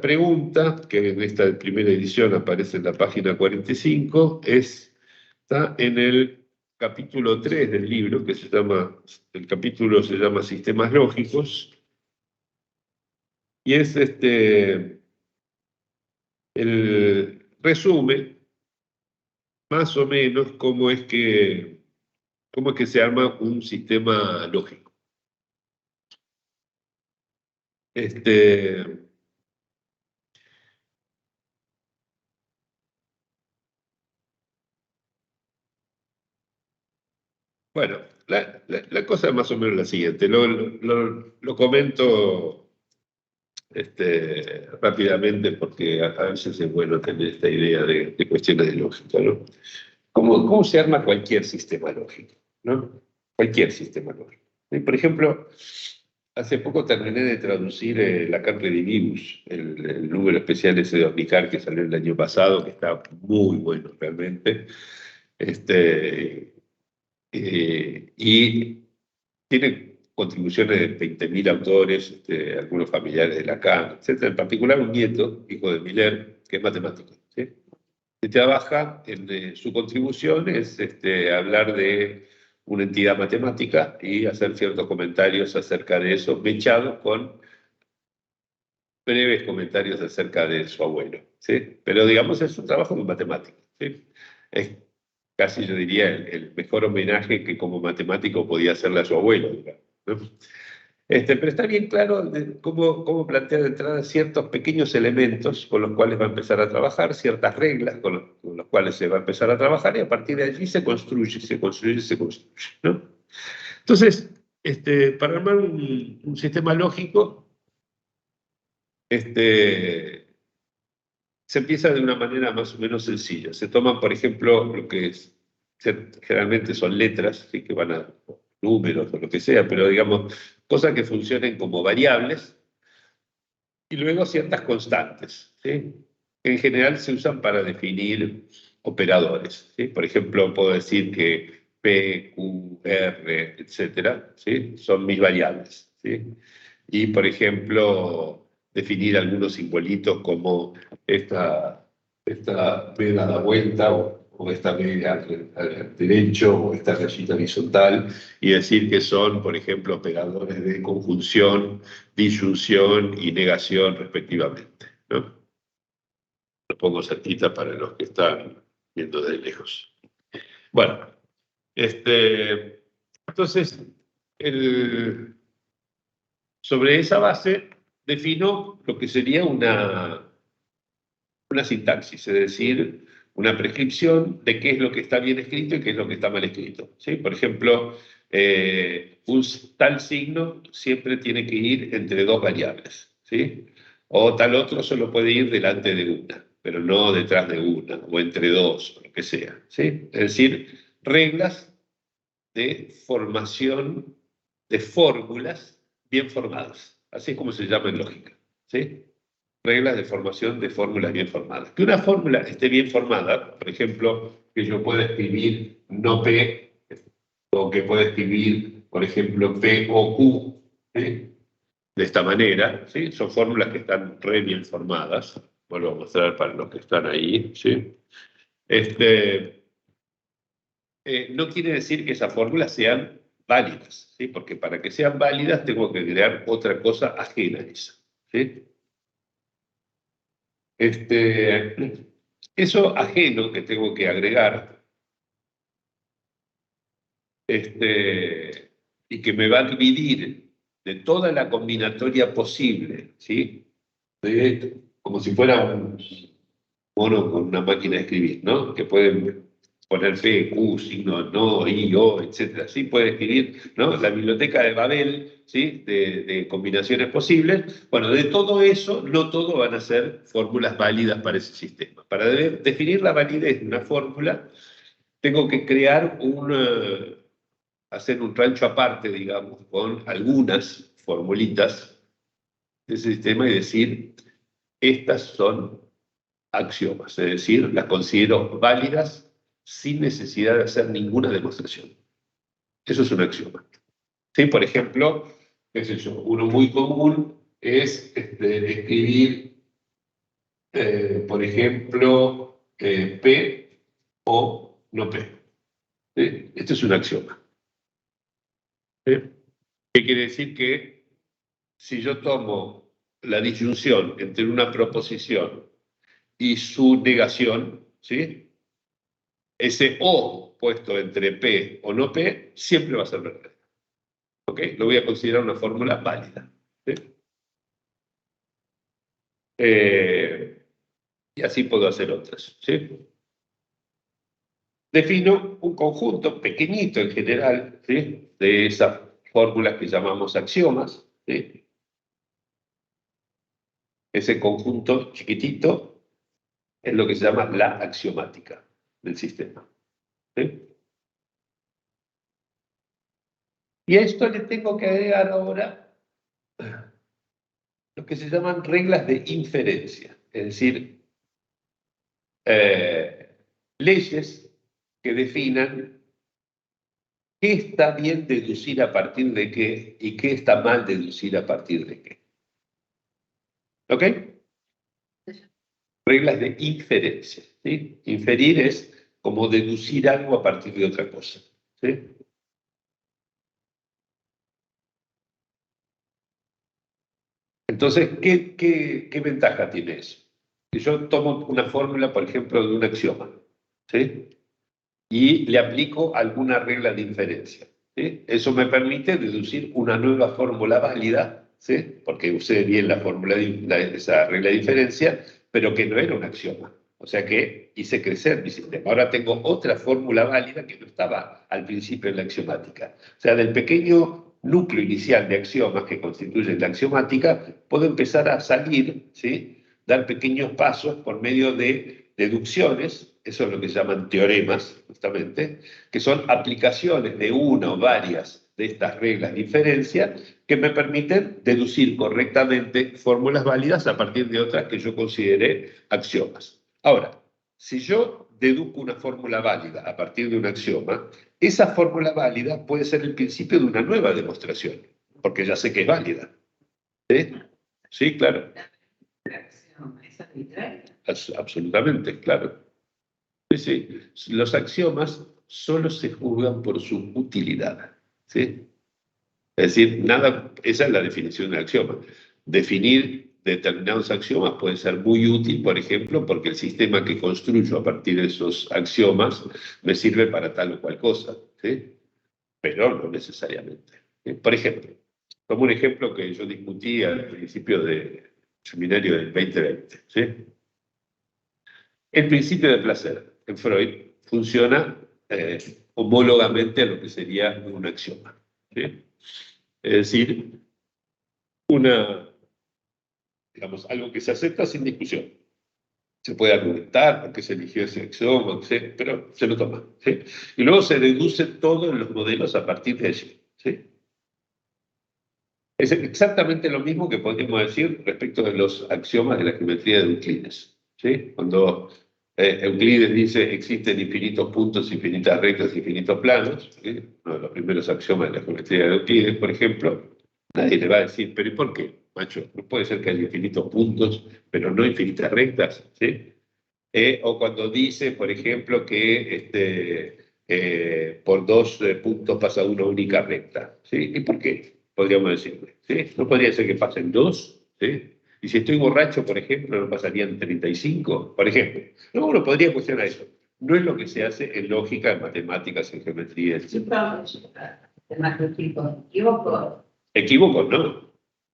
S1: pregunta, que en esta primera edición aparece en la página 45, está en el capítulo 3 del libro, el capítulo se llama Sistemas Lógicos, y es el resumen, más o menos, cómo es que cómo es que se arma un sistema lógico. Bueno, la cosa es más o menos la siguiente. Lo comento rápidamente porque a veces es bueno tener esta idea de cuestiones de lógica, ¿no? ¿Cómo se arma cualquier sistema lógico, ¿no? Cualquier sistema lógico. Por ejemplo, hace poco terminé de traducir Lacan Redivivus, el número especial ese de Omnicar que salió el año pasado, que está muy bueno realmente. Y tiene contribuciones de 20.000 autores, algunos familiares de Lacan, etc. En particular un nieto, hijo de Miller, que es matemático. ¿Sí? Que trabaja en su contribución es hablar de una entidad matemática y hacer ciertos comentarios acerca de eso, mechados con breves comentarios acerca de su abuelo. ¿Sí? Pero digamos, es un trabajo de matemático. ¿Sí? Es casi yo diría el mejor homenaje que como matemático podía hacerle a su abuelo, digamos, ¿no? Pero está bien claro cómo plantea de entrada ciertos pequeños elementos con los cuales va a empezar a trabajar, ciertas reglas con los cuales se va a empezar a trabajar, y a partir de allí se construye, ¿no? Entonces, para armar un sistema lógico, se empieza de una manera más o menos sencilla. Se toman, por ejemplo, lo que generalmente son letras, ¿sí? Que van a números o lo que sea, pero digamos, cosas que funcionen como variables, y luego ciertas constantes, ¿sí? En general se usan para definir operadores, ¿sí? Por ejemplo, puedo decir que P, Q, R, etcétera, ¿sí? Son mis variables, ¿sí? Y, por ejemplo, definir algunos simbolitos como esta B da vuelta o esta B al derecho o esta rayita horizontal, y decir que son, por ejemplo, operadores de conjunción, disyunción y negación respectivamente, ¿no? Lo pongo cerquita para los que están viendo de lejos. Bueno, entonces, sobre esa base defino lo que sería una sintaxis, es decir, una prescripción de qué es lo que está bien escrito y qué es lo que está mal escrito, ¿sí? Por ejemplo, un tal signo siempre tiene que ir entre dos variables, ¿sí? O tal otro solo puede ir delante de una, pero no detrás de una, o entre dos, o lo que sea, ¿sí? Es decir, reglas de formación de fórmulas bien formadas, así es como se llama en lógica, ¿sí? Reglas de formación de fórmulas bien formadas. Que una fórmula esté bien formada, por ejemplo, que yo pueda escribir no P, o que pueda escribir, por ejemplo, P o Q, ¿sí? De esta manera, ¿sí? Son fórmulas que están re bien formadas. Vuelvo a mostrar para los que están ahí, ¿sí? No quiere decir que esas fórmulas sean válidas, ¿sí? Porque para que sean válidas tengo que crear otra cosa ajena a esa, ¿sí? Eso ajeno que tengo que agregar, y que me va a dividir de toda la combinatoria posible, ¿sí? Como si fuera un mono con una máquina de escribir, ¿no? Que pueden poner P, Q, signo no, I, O, etc. ¿Sí? Puede escribir, ¿no? La biblioteca de Babel, ¿sí? De combinaciones posibles. Bueno, de todo eso, no todo van a ser fórmulas válidas para ese sistema. Para definir la validez de una fórmula, tengo que crear hacer un rancho aparte, digamos, con algunas formulitas de ese sistema y decir, estas son axiomas, es decir, las considero válidas sin necesidad de hacer ninguna demostración. Eso es un axioma. ¿Sí? Por ejemplo, qué sé yo, uno muy común es escribir, por ejemplo, P o no P. ¿Sí? Esto es un axioma. ¿Sí? ¿Qué quiere decir? Que si yo tomo la disyunción entre una proposición y su negación, ¿sí? Ese O puesto entre P o no P, siempre va a ser verdadero. ¿Ok? Lo voy a considerar una fórmula válida. ¿Sí? Y así puedo hacer otras. ¿Sí? Defino un conjunto pequeñito en general, ¿sí?, de esas fórmulas que llamamos axiomas. ¿Sí? Ese conjunto chiquitito es lo que se llama la axiomática del sistema. ¿Sí? Y a esto le tengo que agregar ahora lo que se llaman reglas de inferencia, es decir, leyes que definan qué está bien deducir a partir de qué y qué está mal deducir a partir de qué. ¿Ok? Reglas de inferencia. ¿Sí? Inferir es como deducir algo a partir de otra cosa. ¿Sí? Entonces, ¿qué ventaja tiene eso? Si yo tomo una fórmula, por ejemplo, de un axioma, ¿sí?, y le aplico alguna regla de inferencia, ¿sí?, eso me permite deducir una nueva fórmula válida, ¿sí?, porque usé bien la fórmula esa regla de inferencia, pero que no era un axioma. O sea que hice crecer mi sistema. Ahora tengo otra fórmula válida que no estaba al principio en la axiomática. O sea, del pequeño núcleo inicial de axiomas que constituyen la axiomática, puedo empezar a salir, ¿sí?, dar pequeños pasos por medio de deducciones, eso es lo que se llaman teoremas, justamente, que son aplicaciones de una o varias de estas reglas de inferencia que me permiten deducir correctamente fórmulas válidas a partir de otras que yo considere axiomas. Ahora, si yo deduzco una fórmula válida a partir de un axioma, esa fórmula válida puede ser el principio de una nueva demostración, porque ya sé que es válida. ¿Sí? Sí, claro.
S3: ¿Es arbitraria?
S1: Absolutamente, claro. Sí, sí. Los axiomas solo se juzgan por su utilidad. ¿Sí? Es decir, nada, esa es la definición del axioma. Definir determinados axiomas puede ser muy útil, por ejemplo, porque el sistema que construyo a partir de esos axiomas me sirve para tal o cual cosa, ¿sí?, pero no necesariamente. ¿Sí? Por ejemplo, como un ejemplo que yo discutí al principio del seminario del 2020, ¿sí?, el principio de placer en Freud funciona homólogamente a lo que sería un axioma. ¿Sí? Es decir, digamos, algo que se acepta sin discusión. Se puede argumentar por qué se eligió ese axioma, pero se lo toma. ¿Sí? Y luego se deduce todo en los modelos a partir de allí. ¿Sí? Es exactamente lo mismo que podríamos decir respecto de los axiomas de la geometría de Euclides. ¿Sí? Cuando Euclides dice existen infinitos puntos, infinitas rectas, infinitos planos, ¿sí?, uno de los primeros axiomas de la geometría de Euclides, por ejemplo, nadie le va a decir, pero ¿y por qué, macho? No puede ser que haya infinitos puntos, pero no infinitas rectas. ¿Sí? O cuando dice, por ejemplo, que por dos puntos pasa una única recta. ¿Sí? ¿Y por qué? Podríamos decirle. ¿Sí? No podría ser que pasen dos. ¿Sí? Y si estoy borracho, por ejemplo, no pasarían 35, por ejemplo. No, uno podría cuestionar eso. No es lo que se hace en lógica, en matemáticas, en geometría, etc. Equívoco, no.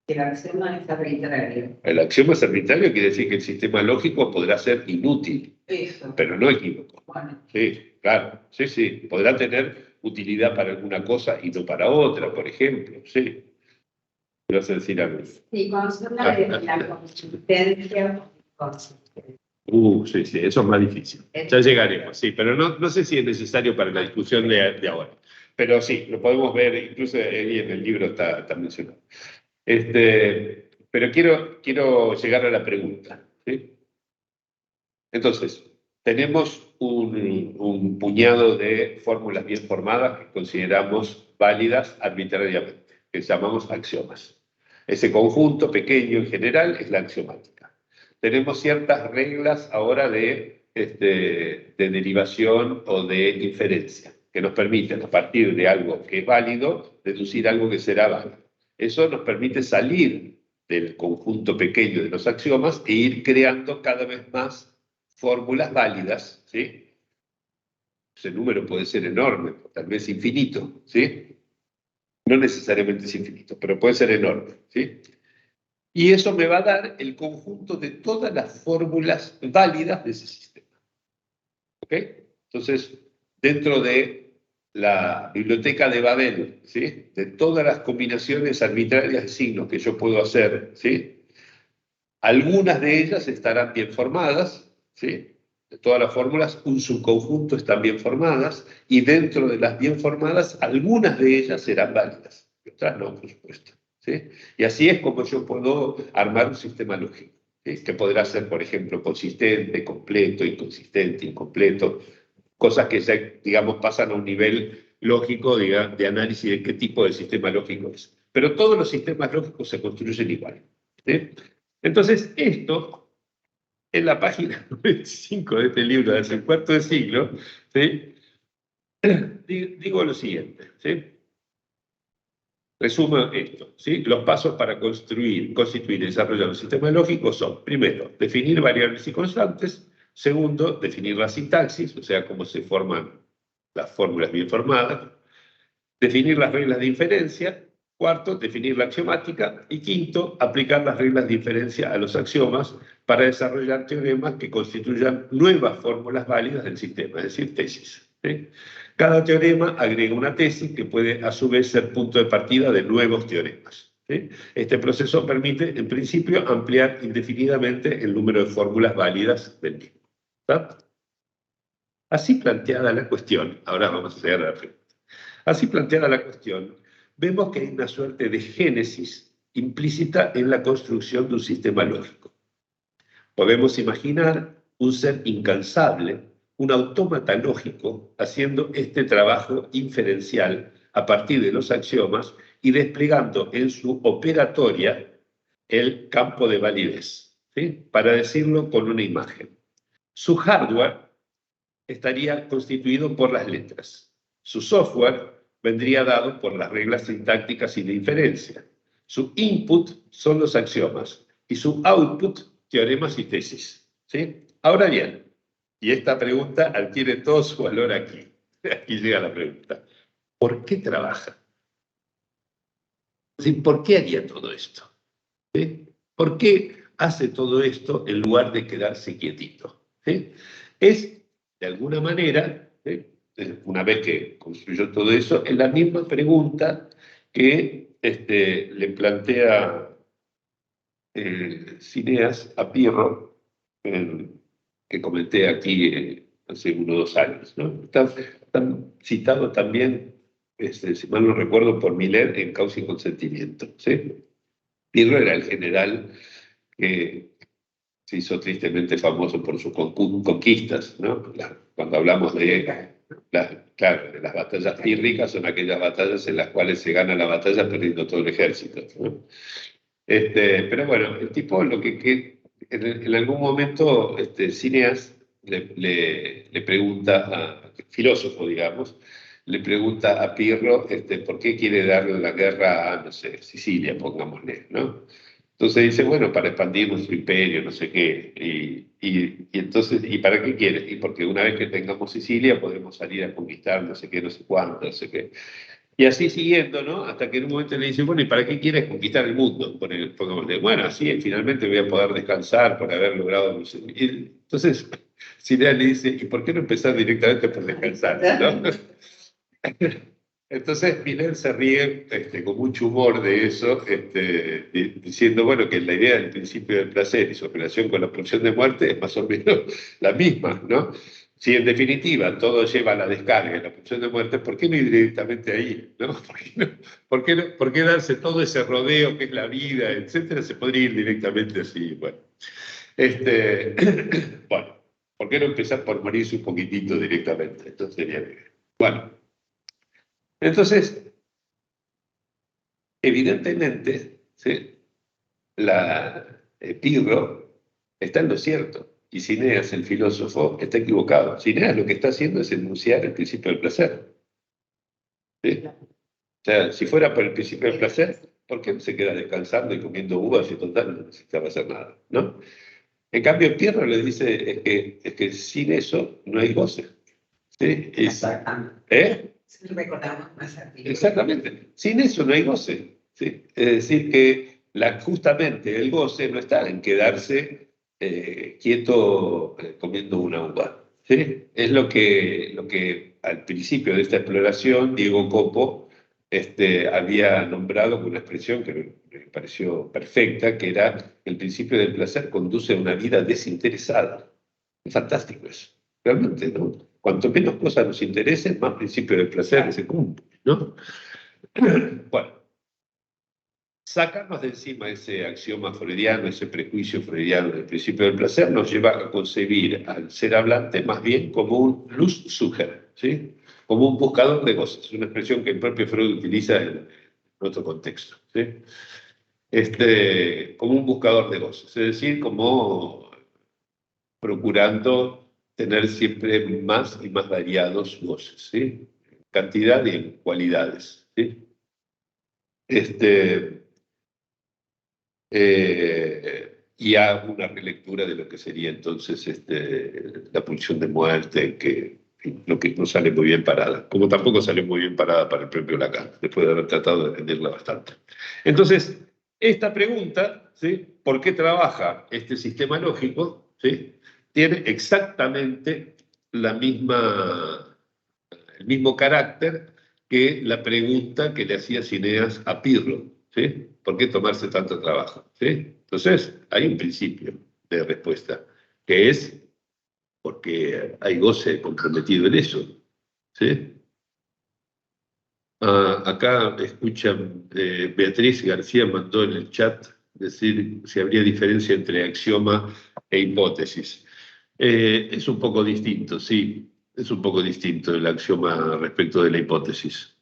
S3: El axioma es arbitrario.
S1: El axioma es arbitrario, quiere decir que el sistema lógico podrá ser inútil,
S3: Eso.
S1: pero no equívoco.
S3: Bueno.
S1: Sí, claro, sí, sí. Podrá tener utilidad para alguna cosa y no para otra, por ejemplo, sí. ¿Qué vas a decir algo?
S2: Sí, cuando se habla de la consistencia.
S1: Sí, sí, eso es más difícil. Ya llegaremos, sí, pero no sé si es necesario para la discusión de ahora. Pero sí, lo podemos ver, incluso ahí en el libro está mencionado. Pero quiero llegar a la pregunta. ¿Sí? Entonces, tenemos un puñado de fórmulas bien formadas que consideramos válidas arbitrariamente, que llamamos axiomas. Ese conjunto pequeño en general es la axiomática. Tenemos ciertas reglas ahora de derivación o de inferencia, que nos permiten, a partir de algo que es válido, deducir algo que será válido. Eso nos permite salir del conjunto pequeño de los axiomas e ir creando cada vez más fórmulas válidas, ¿sí? ese número puede ser enorme, tal vez infinito, ¿sí? No necesariamente es infinito, pero puede ser enorme, ¿sí? Y eso me va a dar el conjunto de todas las fórmulas válidas de ese sistema. ¿Ok? Entonces, dentro de la biblioteca de Babel, ¿sí? De todas las combinaciones arbitrarias de signos que yo puedo hacer, ¿sí? Algunas de ellas estarán bien formadas, ¿sí? De todas las fórmulas, un subconjunto están bien formadas, y dentro de las bien formadas, algunas de ellas serán válidas, y otras no, por supuesto, ¿sí? Y así es como yo puedo armar un sistema lógico, ¿sí? Que podrá ser, por ejemplo, consistente, completo, inconsistente, incompleto, cosas que ya, digamos, pasan a un nivel lógico de análisis de qué tipo de sistema lógico es. Pero todos los sistemas lógicos se construyen igual, ¿sí? Entonces, esto, en la página 95 de este libro, desde el cuarto de siglo, ¿sí? Digo lo siguiente, ¿sí? Resumo esto, ¿sí? Los pasos para constituir y desarrollar un sistema lógico son, primero, definir variables y constantes; segundo, definir la sintaxis, o sea, cómo se forman las fórmulas bien formadas; definir las reglas de inferencia; cuarto, definir la axiomática; y quinto, aplicar las reglas de inferencia a los axiomas para desarrollar teoremas que constituyan nuevas fórmulas válidas del sistema, es decir, tesis, ¿sí? Cada teorema agrega una tesis que puede a su vez ser punto de partida de nuevos teoremas, ¿sí? Este proceso permite, en principio, ampliar indefinidamente el número de fórmulas válidas del mismo, ¿está? Así planteada la cuestión, ahora vamos a llegar a la pregunta. Así planteada la cuestión, vemos que hay una suerte de génesis implícita en la construcción de un sistema lógico. Podemos imaginar un ser incansable, un autómata lógico, haciendo este trabajo inferencial a partir de los axiomas y desplegando en su operatoria el campo de validez, ¿sí? Para decirlo con una imagen. Su hardware estaría constituido por las letras. Su software vendría dado por las reglas sintácticas y de inferencia. Su input son los axiomas y su output, teoremas y tesis, ¿sí? Ahora bien, y esta pregunta adquiere todo su valor aquí. Aquí llega la pregunta. ¿Por qué trabaja? Es decir, ¿por qué haría todo esto? ¿Sí? ¿Por qué hace todo esto en lugar de quedarse quietito? ¿Sí? Es, de alguna manera, ¿sí? Una vez que construyó todo eso, es la misma pregunta que le plantea Cineas a Pirro, que comenté aquí hace unos 2 años, ¿no? Está citado también, si mal no recuerdo, por Miller en Causa y Consentimiento, ¿sí? Pirro era el general que se hizo tristemente famoso por sus conquistas, ¿no? Cuando hablamos de, claro, de las batallas pírricas, son aquellas batallas en las cuales se gana la batalla perdiendo todo el ejército, ¿no? Pero bueno, el tipo, en algún momento, Cineas le pregunta, filósofo, digamos, le pregunta a Pirro por qué quiere darle la guerra a, no sé, Sicilia, pongámosle, ¿no? Entonces dice, bueno, para expandir nuestro imperio, no sé qué. Y entonces, ¿y para qué quiere? Y porque una vez que tengamos Sicilia podemos salir a conquistar no sé qué, no sé cuánto, no sé qué. Y así siguiendo, ¿no? Hasta que en un momento le dice, bueno, ¿y para qué quieres conquistar el mundo? Pongámosle, bueno, así finalmente voy a poder descansar por haber logrado... No sé. Y entonces, Cineas le dice, ¿y por qué no empezar directamente por descansar? ¿No? Entonces Miller se ríe con mucho humor de eso, diciendo, bueno, que la idea del principio del placer y su relación con la pulsión de muerte es más o menos la misma, ¿no? Si en definitiva todo lleva a la descarga y la pulsión de muerte, ¿por qué no ir directamente ahí? ¿No? ¿Por qué darse todo ese rodeo que es la vida, etcétera? Se podría ir directamente así, bueno. Bueno, ¿por qué no empezar por morirse un poquitito directamente? Entonces sería bien. Bueno. Entonces, evidentemente, ¿sí? Pirro está en lo cierto y Cineas, el filósofo, está equivocado. Cineas lo que está haciendo es enunciar el principio del placer, ¿sí? O sea, si fuera por el principio del placer, ¿por qué no se queda descansando y comiendo uvas y total no necesitaba hacer nada, ¿no? En cambio, Pirro le dice es que sin eso no hay goce. ¿sí?
S2: Recordamos más activo.
S1: Exactamente. Sin eso no hay goce, ¿sí? Es decir, que justamente el goce no está en quedarse quieto comiendo una uva, ¿sí? Es lo que al principio de esta exploración Diego Copo había nombrado con una expresión que me pareció perfecta, que era: el principio del placer conduce a una vida desinteresada. Es fantástico eso, realmente, ¿no? Cuanto menos cosas nos interesen, más principio del placer se cumple, ¿no? Bueno, sacarnos de encima ese axioma freudiano, ese prejuicio freudiano del principio del placer, nos lleva a concebir al ser hablante más bien como un Lustsucher, ¿sí? Como un buscador de goces. Es una expresión que el propio Freud utiliza en otro contexto, ¿sí? Como un buscador de goces, es decir, como procurando tener siempre más y más variados goces, ¿sí? En cantidad y en cualidades, ¿sí? Y hago una relectura de lo que sería entonces la pulsión de muerte, lo que no sale muy bien parada, como tampoco salió muy bien parada para el propio Lacan, después de haber tratado de defenderla bastante. Entonces, esta pregunta, ¿sí? ¿Por qué trabaja este sistema lógico? ¿Sí? Tiene exactamente el mismo carácter que la pregunta que le hacía Cineas a Pirro, ¿sí? ¿Por qué tomarse tanto trabajo? ¿Sí? Entonces, hay un principio de respuesta, que es porque hay goce comprometido en eso, ¿sí? Acá escuchan, Beatriz García mandó en el chat decir si habría diferencia entre axioma e hipótesis. Es un poco distinto, sí, es un poco distinto el axioma respecto de la hipótesis.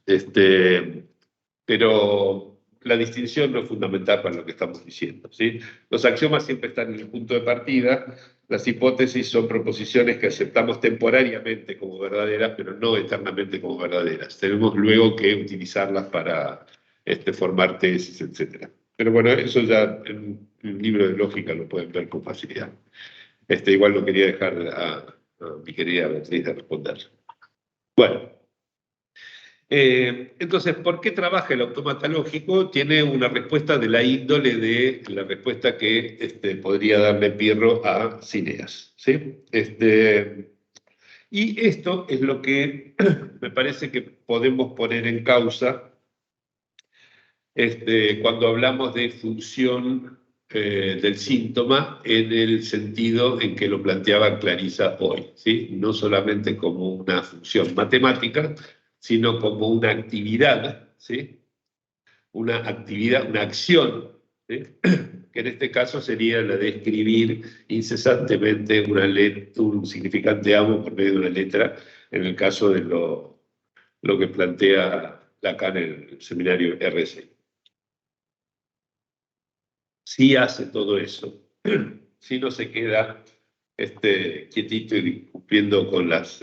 S1: Pero la distinción no es fundamental para lo que estamos diciendo, ¿sí? Los axiomas siempre están en el punto de partida, las hipótesis son proposiciones que aceptamos temporariamente como verdaderas, pero no eternamente como verdaderas. Tenemos luego que utilizarlas para formar tesis, etc. Pero bueno, eso ya en un libro de lógica lo pueden ver con facilidad. Igual lo quería dejar a mi querida Beatriz de responder. Bueno. Entonces, ¿por qué trabaja el autómata lógico? Tiene una respuesta de la índole de la respuesta que podría darle Pirro a Cineas, ¿sí? Y esto es lo que me parece que podemos poner en causa cuando hablamos de función del síntoma en el sentido en que lo planteaba Clarisa hoy, ¿sí? No solamente como una función matemática, sino como una actividad, ¿sí? Una actividad, una acción, ¿sí? Que en este caso sería la de escribir incesantemente un significante amo por medio de una letra, en el caso de lo que plantea Lacan en el seminario RC. Si hace todo eso, si no se queda quietito y cumpliendo con las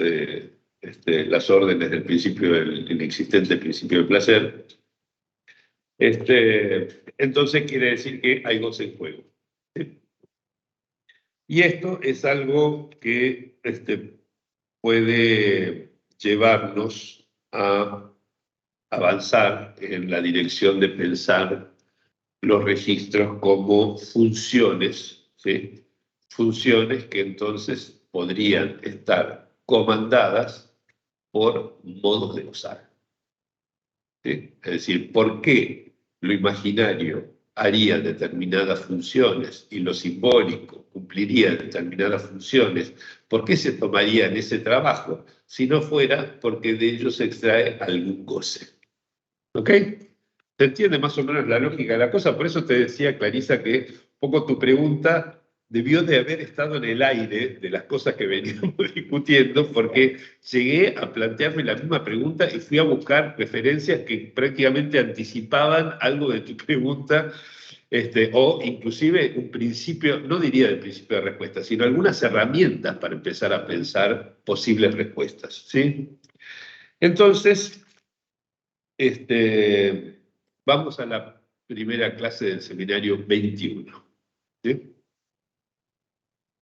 S1: órdenes del principio del inexistente principio del placer, entonces quiere decir que hay goce en juego, ¿sí? Y esto es algo que puede llevarnos a avanzar en la dirección de pensar los registros como funciones, ¿sí? Funciones que entonces podrían estar comandadas por modos de gozar, ¿sí? Es decir, ¿por qué lo imaginario haría determinadas funciones y lo simbólico cumpliría determinadas funciones? ¿Por qué se tomarían ese trabajo si no fuera porque de ellos se extrae algún goce? ¿Ok? ¿Se entiende más o menos la lógica de la cosa? Por eso te decía, Clarisa, que un poco tu pregunta debió de haber estado en el aire de las cosas que veníamos discutiendo, porque llegué a plantearme la misma pregunta y fui a buscar referencias que prácticamente anticipaban algo de tu pregunta, o inclusive un principio, no diría del principio de respuesta, sino algunas herramientas para empezar a pensar posibles respuestas, ¿sí? Entonces, vamos a la primera clase del seminario 21, ¿sí?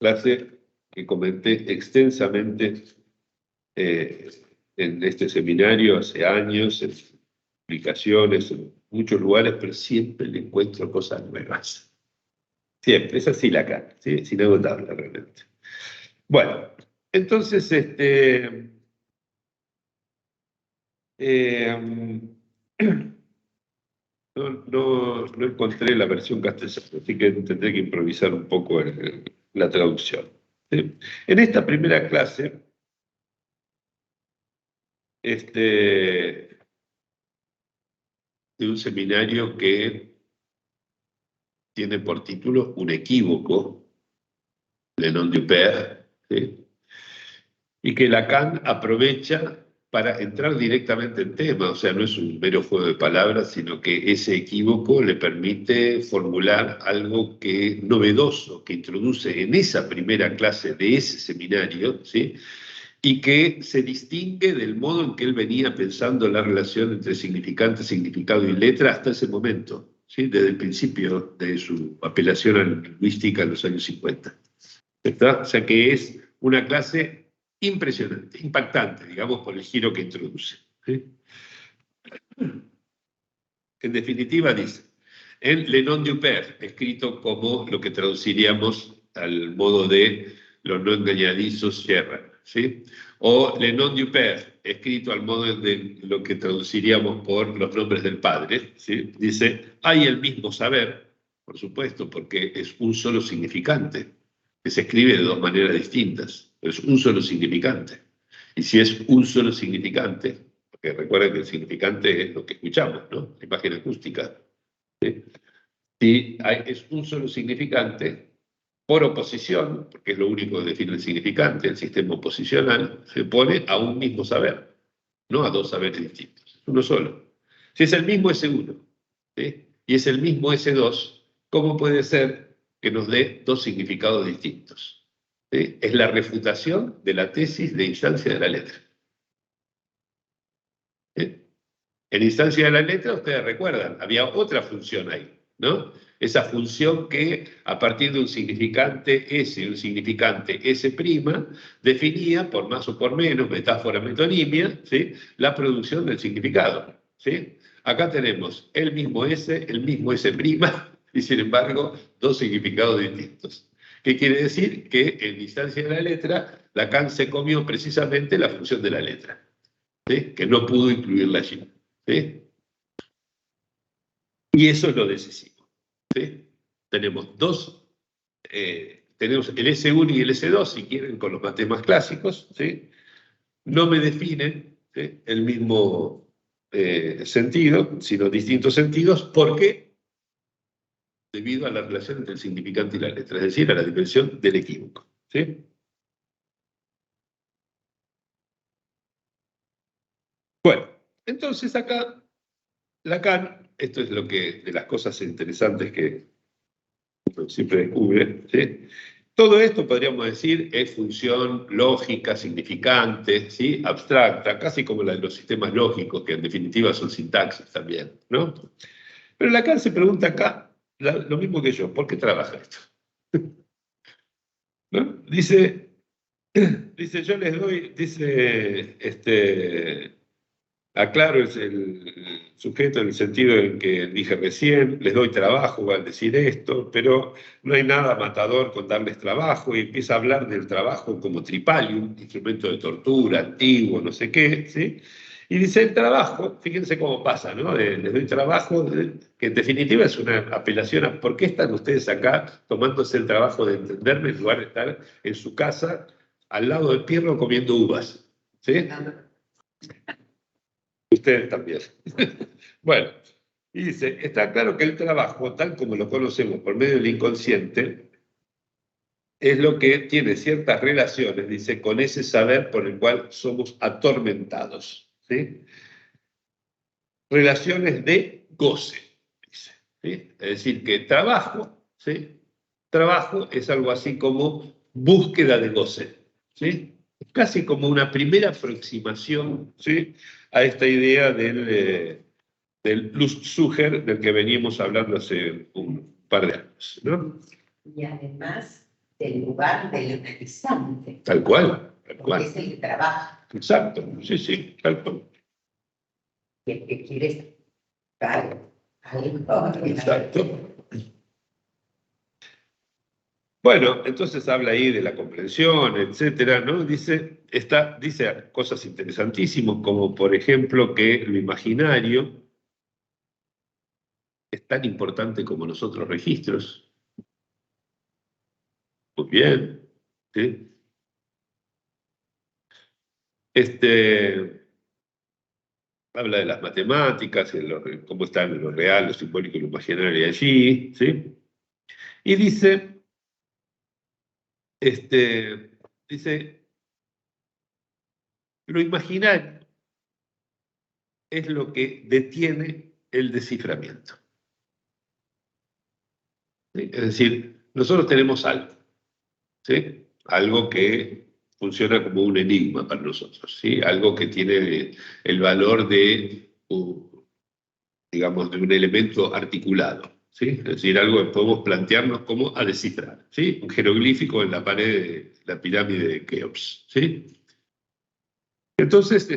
S1: Clase que comenté extensamente en este seminario hace años, en publicaciones, en muchos lugares, pero siempre le encuentro cosas nuevas. Siempre, es así Lacan, ¿sí? Es inagotable realmente. Bueno, entonces, no encontré la versión castellana, así que tendré que improvisar un poco la traducción. ¿Sí? En esta primera clase, de un seminario que tiene por título Un equívoco, Le Nom du Père, ¿sí? Y que Lacan aprovecha para entrar directamente en tema, o sea, no es un mero juego de palabras, sino que ese equívoco le permite formular algo que novedoso, que introduce en esa primera clase de ese seminario, ¿sí? Y que se distingue del modo en que él venía pensando la relación entre significante, significado y letra hasta ese momento, ¿sí? Desde el principio de su apelación a la lingüística en los años 50. ¿Está? O sea que es una clase impresionante, impactante, digamos, por el giro que introduce. ¿Sí? En definitiva dice, en Le Nom du Père, escrito como lo que traduciríamos al modo de los no engañadizos cierran, ¿sí? O Le Nom du Père, escrito al modo de lo que traduciríamos por los nombres del Padre, ¿sí? Dice, hay el mismo saber, por supuesto, porque es un solo significante, que se escribe de dos maneras distintas, pero es un solo significante. Y si es un solo significante, porque recuerden que el significante es lo que escuchamos, ¿no? La imagen acústica. ¿Sí? Si es un solo significante, por oposición, porque es lo único que define el significante, el sistema oposicional, se opone a un mismo saber, no a dos saberes distintos, es uno solo. Si es el mismo S1, ¿sí? Y es el mismo S2, ¿cómo puede ser que nos dé dos significados distintos? ¿Sí? Es la refutación de la tesis de instancia de la letra. ¿Sí? En instancia de la letra, ustedes recuerdan, había otra función ahí, ¿no? Esa función que, a partir de un significante S y un significante S', definía, por más o por menos, metáfora, metonimia, ¿sí? La producción del significado, ¿sí? Acá tenemos el mismo S, el mismo S', y sin embargo, dos significados distintos. ¿Qué quiere decir? Que en instancia de la letra, Lacan se comió precisamente la función de la letra, ¿sí? Que no pudo incluirla allí. ¿Sí? Y eso es lo decisivo. ¿Sí? Tenemos tenemos el S1 y el S2, si quieren, con los matemas clásicos, ¿sí? No me definen, ¿sí? El mismo sentido, sino distintos sentidos. ¿Por qué? Debido a la relación entre el significante y la letra, es decir, a la dimensión del equívoco. ¿Sí? Bueno, entonces acá Lacan, esto es lo que, de las cosas interesantes que siempre descubre, ¿sí? Todo esto, podríamos decir, es función lógica, significante, ¿sí? Abstracta, casi como la de los sistemas lógicos, que en definitiva son sintaxis también, ¿no? Pero Lacan se pregunta acá, lo mismo que yo, ¿por qué trabaja esto? ¿No? Dice, yo les doy, aclaro el sujeto en el sentido en que dije recién, les doy trabajo al decir esto, pero no hay nada matador con darles trabajo, y empieza a hablar del trabajo como tripalium, instrumento de tortura, antiguo, no sé qué, ¿sí? Y dice el trabajo, fíjense cómo pasa, ¿no? Les doy trabajo, que en definitiva es una apelación a por qué están ustedes acá tomándose el trabajo de entenderme en lugar de estar en su casa al lado del Pirro comiendo uvas, ¿sí? Ustedes también. Bueno, y dice, está claro que el trabajo, tal como lo conocemos por medio del inconsciente, es lo que tiene ciertas relaciones, dice, con ese saber por el cual somos atormentados, ¿sí? Relaciones de goce, dice, ¿sí? Es decir, que trabajo, ¿sí? Trabajo es algo así como búsqueda de goce, ¿sí? Casi como una primera aproximación, ¿sí? A esta idea del Lustzucher, del que veníamos hablando hace un par de años, ¿no?
S2: Y además del lugar del analizante.
S1: Tal cual. tal
S2: porque
S1: cual.
S2: es el que trabaja,
S1: Exacto, sí, sí, tal cual.
S2: y el que quiere algo.
S1: Exacto. Bueno, entonces habla ahí de la comprensión, etcétera, ¿no? Dice cosas interesantísimas, como por ejemplo que lo imaginario es tan importante como los otros registros. Muy bien, ¿sí? Habla de las matemáticas, cómo están lo real, lo simbólico y lo imaginario allí, ¿sí? Y dice, lo imaginario es lo que detiene el desciframiento. ¿Sí? Es decir, nosotros tenemos algo, ¿sí? Algo que funciona como un enigma para nosotros, ¿sí? Algo que tiene el valor de, digamos, de un elemento articulado, ¿sí? Es decir, algo que podemos plantearnos como a descifrar, ¿sí? Un jeroglífico en la pared de la pirámide de Keops, ¿sí? Entonces,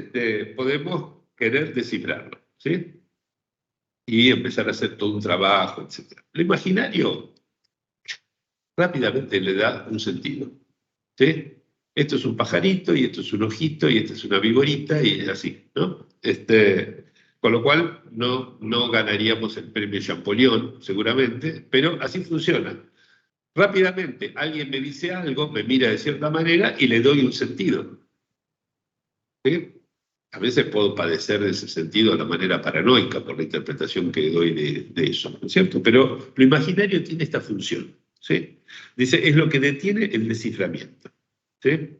S1: podemos querer descifrarlo, ¿sí? Y empezar a hacer todo un trabajo, etc. Lo imaginario rápidamente le da un sentido, ¿sí? Esto es un pajarito, y esto es un ojito, y esto es una viborita, y así, ¿no? Con lo cual no ganaríamos el premio Champollion, seguramente, pero así funciona. Rápidamente alguien me dice algo, me mira de cierta manera y le doy un sentido, ¿sí? A veces puedo padecer de ese sentido de la manera paranoica por la interpretación que doy de eso, ¿no es cierto? Pero lo imaginario tiene esta función, ¿sí? Dice, es lo que detiene el desciframiento, ¿sí?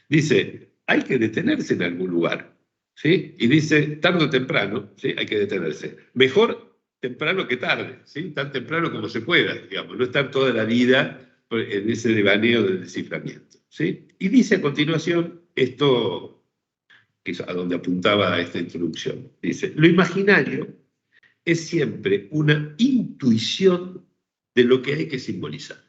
S1: Dice, hay que detenerse en algún lugar, ¿sí? Y dice, tarde o temprano, ¿sí? Hay que detenerse. Mejor temprano que tarde, ¿sí? Tan temprano como se pueda, digamos, no estar toda la vida en ese devaneo del desciframiento, ¿sí? Y dice a continuación esto, que es a donde apuntaba esta introducción. Dice, lo imaginario es siempre una intuición de lo que hay que simbolizar.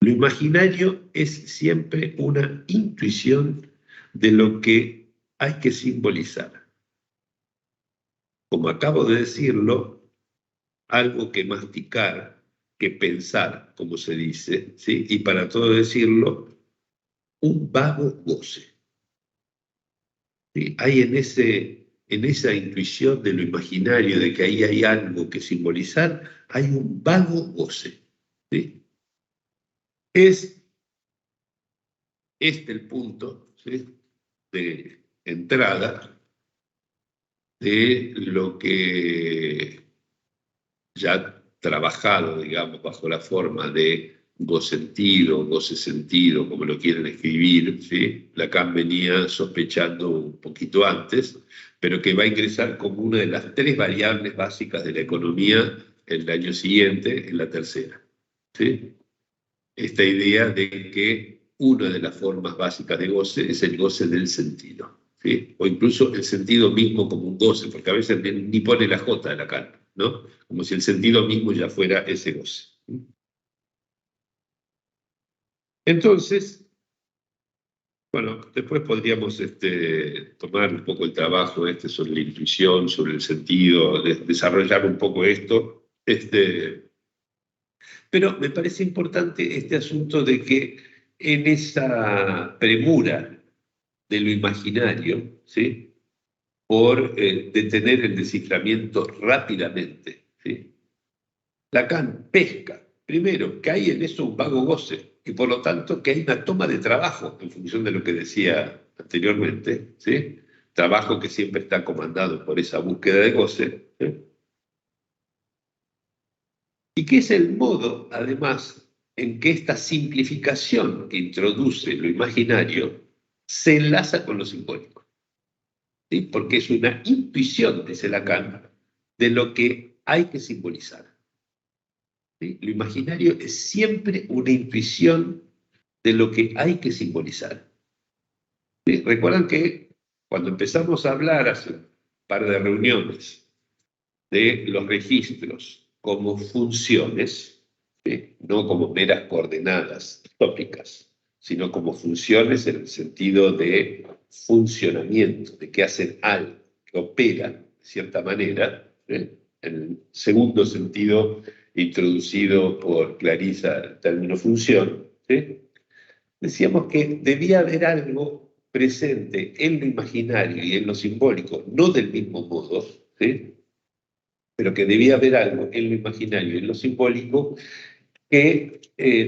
S1: Lo imaginario es siempre una intuición de lo que hay que simbolizar. Como acabo de decirlo, algo que masticar, que pensar, como se dice, ¿sí? Y para todo decirlo, un vago goce. ¿Sí? Hay en esa intuición de lo imaginario, de que ahí hay algo que simbolizar, hay un vago goce. ¿Sí? Es este el punto, ¿sí? De entrada de lo que ya trabajado, digamos, bajo la forma de goce-sentido, goce-sentido, como lo quieren escribir, ¿sí? Lacan venía sospechando un poquito antes, pero que va a ingresar como una de las tres variables básicas de la economía el año siguiente, en la tercera, ¿sí? Esta idea de que una de las formas básicas de goce es el goce del sentido, ¿sí? O incluso el sentido mismo como un goce, porque a veces ni pone la J de Lacan, ¿no? Como si el sentido mismo ya fuera ese goce. Entonces, bueno, después podríamos tomar un poco el trabajo sobre la intuición, sobre el sentido, desarrollar un poco esto. Pero me parece importante este asunto de que en esa premura de lo imaginario, ¿sí? Por detener el desciframiento rápidamente, ¿sí? Lacan pesca, primero, que hay en eso un vago goce, y por lo tanto que hay una toma de trabajo, en función de lo que decía anteriormente, ¿sí? Trabajo que siempre está comandado por esa búsqueda de goce, ¿sí? Y que es el modo, además, en que esta simplificación que introduce lo imaginario se enlaza con lo simbólico, ¿sí? Porque es una intuición, dice Lacan, de lo que hay que simbolizar. ¿Sí? Lo imaginario es siempre una intuición de lo que hay que simbolizar. ¿Sí? Recuerdan que cuando empezamos a hablar hace un par de reuniones de los registros como funciones, no como meras coordenadas tópicas, sino como funciones en el sentido de funcionamiento, de que hacen algo, que operan de cierta manera, en el segundo sentido introducido por Clarisa el término función, decíamos que debía haber algo presente en lo imaginario y en lo simbólico, no del mismo modo, pero que debía haber algo en lo imaginario y en lo simbólico que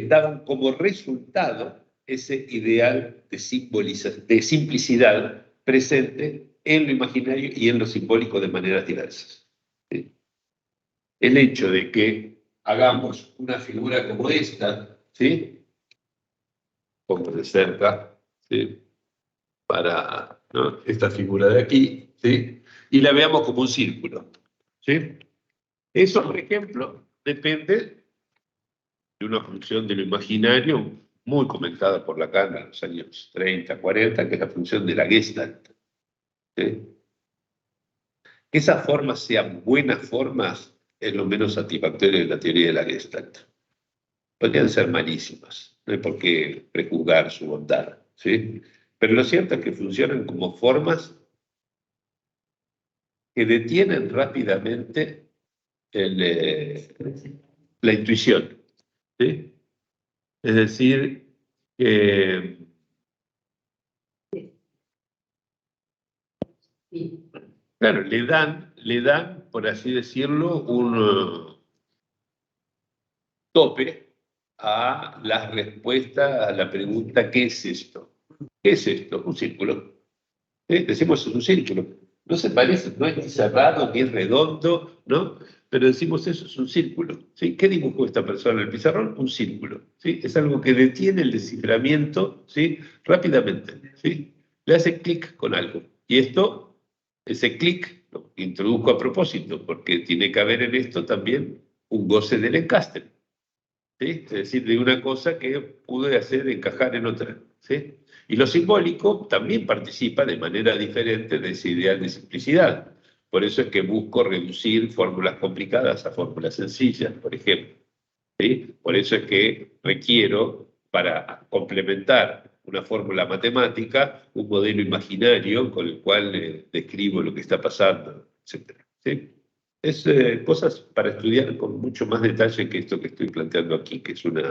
S1: daban como resultado ese ideal de simplicidad presente en lo imaginario y en lo simbólico de maneras diversas. ¿Sí? El hecho de que hagamos una figura como esta, ¿sí? Pongo de cerca, ¿sí? Para, ¿no?, esta figura de aquí, ¿sí? Y la veamos como un círculo, ¿sí? Eso, por ejemplo, depende de una función de lo imaginario muy comentada por Lacan en los años 30, 40, que es la función de la Gestalt. ¿Sí? Que esas formas sean buenas formas es lo menos satisfactorio de la teoría de la Gestalt. Podrían ser malísimas, no hay por qué prejuzgar su bondad, ¿sí? Pero lo cierto es que funcionan como formas que detienen rápidamente la intuición, ¿sí? Es decir, que claro, le dan, por así decirlo, un tope a la respuesta a la pregunta ¿qué es esto? ¿Qué es esto? Un círculo. Decimos es un círculo. No se parece, no es ni cerrado ni redondo, ¿no? Pero decimos eso es un círculo. ¿Sí? ¿Qué dibujó esta persona en el pizarrón? Un círculo. ¿Sí? Es algo que detiene el desciframiento, ¿sí?, rápidamente. ¿Sí? Le hace clic con algo. Y esto, ese clic, lo introduzco a propósito, porque tiene que haber en esto también un goce del encastre. ¿Sí? Es decir, de una cosa que pude hacer encajar en otra. ¿Sí? Y lo simbólico también participa de manera diferente de ese ideal de simplicidad. Por eso es que busco reducir fórmulas complicadas a fórmulas sencillas, por ejemplo. ¿Sí? Por eso es que requiero, para complementar una fórmula matemática, un modelo imaginario con el cual describo lo que está pasando, etc. ¿Sí? Es cosas para estudiar con mucho más detalle que esto que estoy planteando aquí, que es un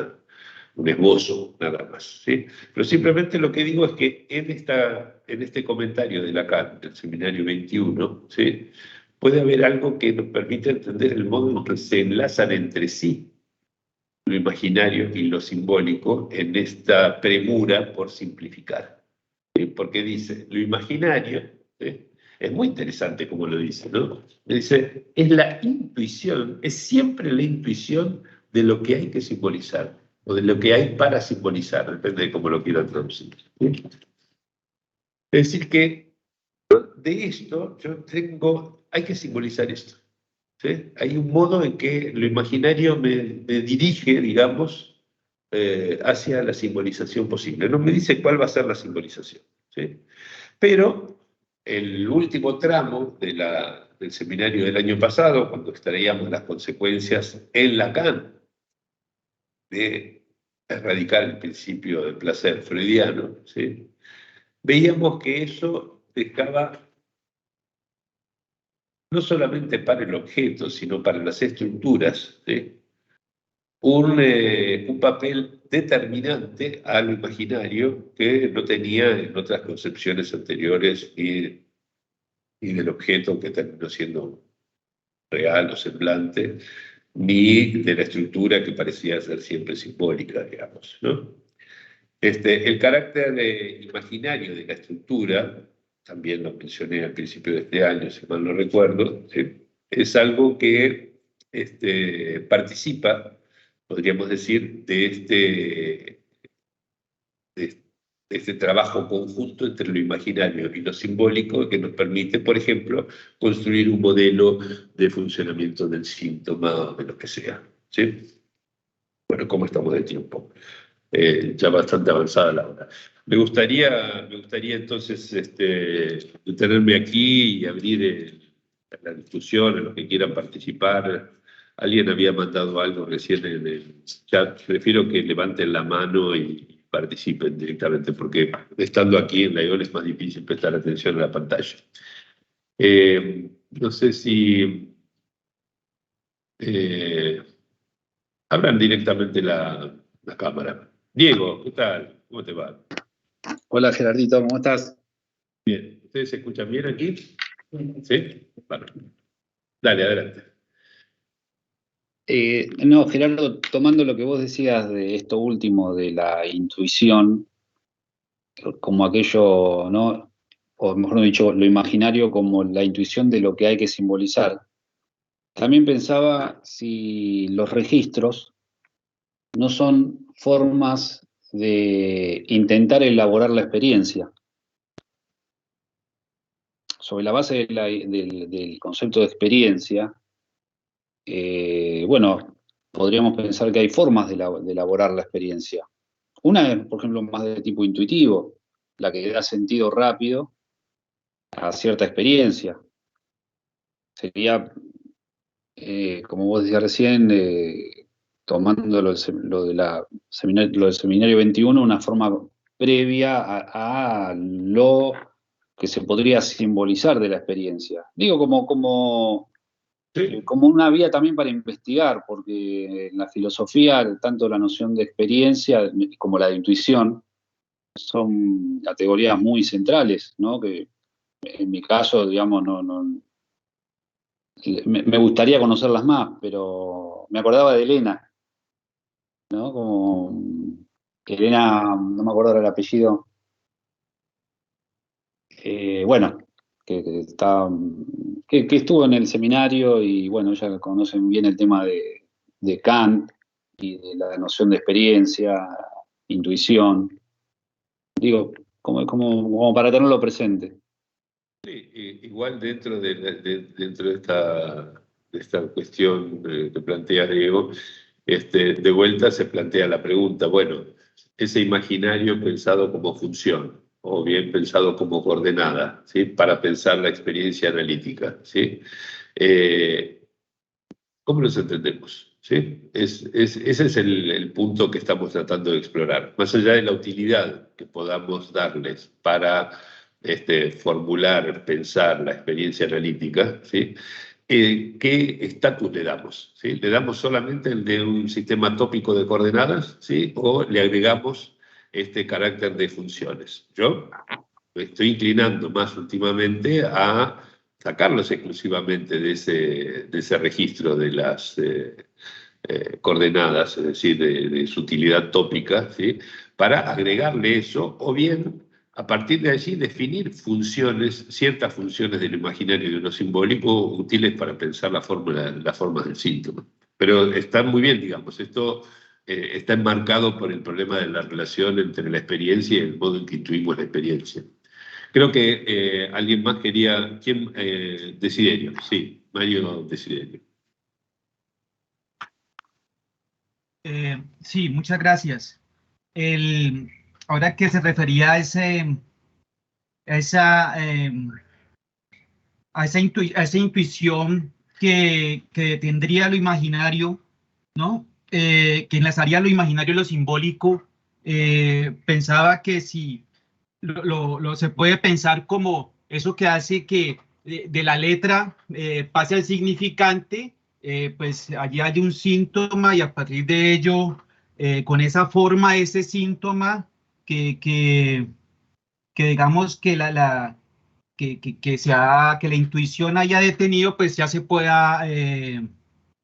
S1: esbozo nada más. ¿Sí? Pero simplemente lo que digo es que en este comentario de Lacan, del seminario 21, ¿sí?, puede haber algo que nos permite entender el modo en que se enlazan entre sí lo imaginario y lo simbólico en esta premura por simplificar. ¿Sí? Porque dice, lo imaginario, ¿sí?, es muy interesante como lo dice, ¿no? Dice, es la intuición, es siempre la intuición de lo que hay que simbolizar, o de lo que hay para simbolizar, depende de cómo lo quieran traducir. ¿Sí? Es decir que de esto hay que simbolizar esto. ¿Sí? Hay un modo en que lo imaginario me dirige, digamos, hacia la simbolización posible. No me dice cuál va a ser la simbolización. ¿Sí? Pero el último tramo del seminario del año pasado, cuando extraíamos las consecuencias en Lacan de erradicar el principio del placer freudiano, ¿sí?, veíamos que eso dejaba no solamente para el objeto, sino para las estructuras, ¿sí?, un papel determinante a lo imaginario que no tenía en otras concepciones anteriores y del objeto que terminó siendo real o semblante, ni de la estructura que parecía ser siempre simbólica, digamos, ¿no? El carácter imaginario de la estructura, también lo mencioné al principio de este año, si mal no recuerdo, ¿sí?, es algo que participa, podríamos decir, de este trabajo conjunto entre lo imaginario y lo simbólico que nos permite, por ejemplo, construir un modelo de funcionamiento del síntoma o de lo que sea. ¿Sí? Bueno, ¿cómo estamos de tiempo? Ya bastante avanzada la hora. Me gustaría entonces detenerme aquí y abrir la discusión, a los que quieran participar Alguien había mandado algo recién en el chat. Prefiero que levanten la mano y participen directamente, porque estando aquí en la IOL es más difícil prestar atención a la pantalla. No sé si abran directamente la cámara. Diego, ¿qué tal? ¿Cómo te va?
S4: Hola Gerardito, ¿cómo estás?
S1: Bien. ¿Ustedes se escuchan bien aquí? ¿Sí? Bueno. Dale, adelante.
S4: No, Gerardo, tomando lo que vos decías de esto último, de la intuición, como aquello, ¿no? O mejor dicho, lo imaginario como la intuición de lo que hay que simbolizar. También pensaba si los registros no son formas de intentar elaborar la experiencia. Sobre la base del concepto de experiencia, bueno, podríamos pensar que hay formas de elaborar la experiencia. Una es, por ejemplo, más de tipo intuitivo, la que da sentido rápido a cierta experiencia. Sería, como vos decías recién, tomando lo del seminario 21, una forma previa a lo que se podría simbolizar de la experiencia. Digo, como una vía también para investigar, porque en la filosofía, tanto la noción de experiencia como la de intuición son categorías muy centrales, ¿no? Que en mi caso, digamos, me gustaría conocerlas más, pero me acordaba de Elena, ¿no? Como Elena, no me acuerdo ahora el apellido, bueno, que estuvo en el seminario y bueno, ya conocen bien el tema de Kant y de la noción de experiencia, intuición. Digo, como para tenerlo presente.
S1: Sí, igual dentro dentro de esta cuestión que plantea Diego, de vuelta se plantea la pregunta, bueno, ese imaginario pensado como función o bien pensado como coordenada, ¿sí? Para pensar la experiencia analítica, ¿sí? ¿Cómo los entendemos? ¿Sí? Ese es el punto que estamos tratando de explorar. Más allá de la utilidad que podamos darles para formular, pensar la experiencia analítica, ¿sí? ¿Qué estatus le damos? ¿Sí? ¿Le damos solamente el de un sistema tópico de coordenadas? ¿Sí? ¿O le agregamos este carácter de funciones? Yo me estoy inclinando más últimamente a sacarlos exclusivamente de ese registro de las coordenadas, es decir, de su utilidad tópica, ¿sí? Para agregarle eso, o bien, a partir de allí, definir funciones, ciertas funciones del imaginario y de lo simbólico útiles para pensar las formas del síntoma. Pero está muy bien, digamos, esto está enmarcado por el problema de la relación entre la experiencia y el modo en que intuimos la experiencia. Creo que alguien más quería. ¿Quién? Desiderio, sí, Mario Desiderio.
S5: Sí, muchas gracias. Ahora que se refería a esa intuición que tendría lo imaginario, ¿no? Que enlazaría lo imaginario y lo simbólico, pensaba que si se puede pensar como eso que hace que de la letra pase al significante, pues allí hay un síntoma y a partir de ello, con esa forma, ese síntoma, que digamos que que la intuición haya detenido, pues ya se pueda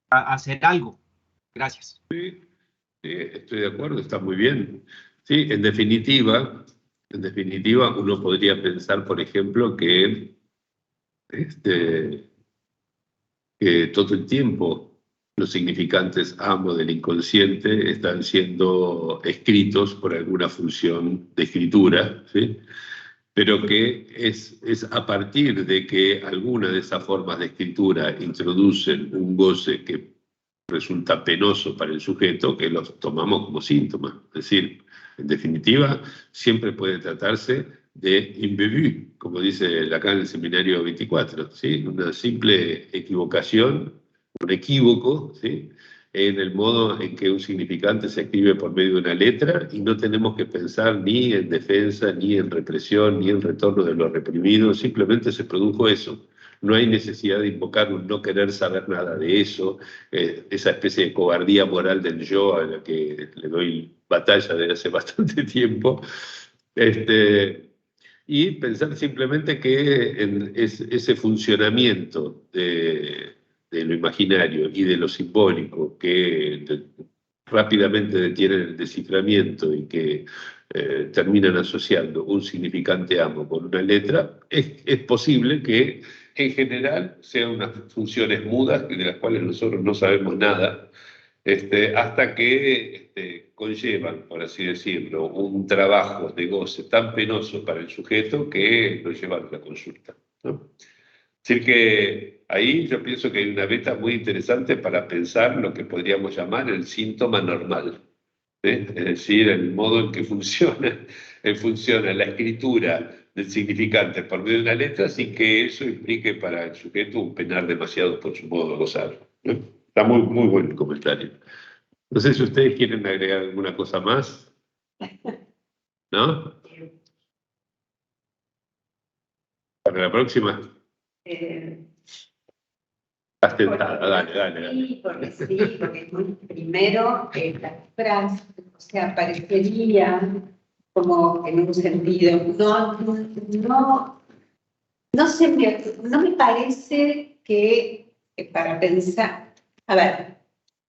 S5: hacer algo. Gracias.
S1: Sí, estoy de acuerdo, está muy bien. Sí, en definitiva, uno podría pensar, por ejemplo, que todo el tiempo los significantes amo del inconsciente están siendo escritos por alguna función de escritura, ¿sí? Pero que es a partir de que alguna de esas formas de escritura introducen un goce que resulta penoso para el sujeto, que los tomamos como síntomas. Es decir, en definitiva, siempre puede tratarse de imbevu, como dice acá en el seminario 24, ¿sí? Una simple equivocación, un equívoco, ¿sí?, en el modo en que un significante se escribe por medio de una letra, y no tenemos que pensar ni en defensa, ni en represión, ni en retorno de lo reprimido, simplemente se produjo eso. No hay necesidad de invocar un no querer saber nada de eso, esa especie de cobardía moral del yo a la que le doy batalla desde hace bastante tiempo. Y pensar simplemente que en ese funcionamiento de lo imaginario y de lo simbólico que rápidamente detienen el desciframiento y que terminan asociando un significante amo con una letra, es posible que en general sean unas funciones mudas de las cuales nosotros no sabemos nada, hasta que conllevan, por así decirlo, un trabajo de goce tan penoso para el sujeto que lo llevan a la consulta, ¿no? Así que ahí yo pienso que hay una beta muy interesante para pensar lo que podríamos llamar el síntoma normal, ¿eh? Es decir, el modo en que funciona la escritura del significante por medio de una letra, sin que eso implique para el sujeto un penar demasiado por su modo de gozar, ¿no? Está muy, muy buen el comentario. No sé si ustedes quieren agregar alguna cosa más, ¿no? Para la próxima. Estás tentada, dale.
S2: Sí, porque es muy primero la frase, o sea, parecería como en un sentido, no me parece que para pensar, a ver,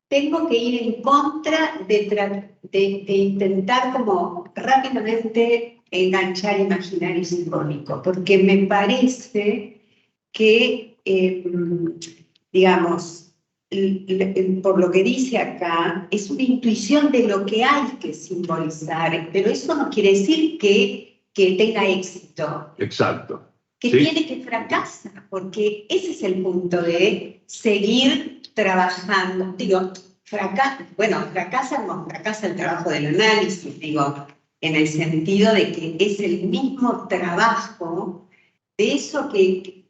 S2: tengo que ir en contra de intentar como rápidamente enganchar imaginario simbólico, porque me parece que, digamos, por lo que dice acá, es una intuición de lo que hay que simbolizar, pero eso no quiere decir que tenga éxito.
S1: Exacto.
S2: Que
S1: ¿sí?
S2: Tiene que fracasar, porque ese es el punto de seguir trabajando. Digo, fracasa el trabajo del análisis, digo, en el sentido de que es el mismo trabajo de eso que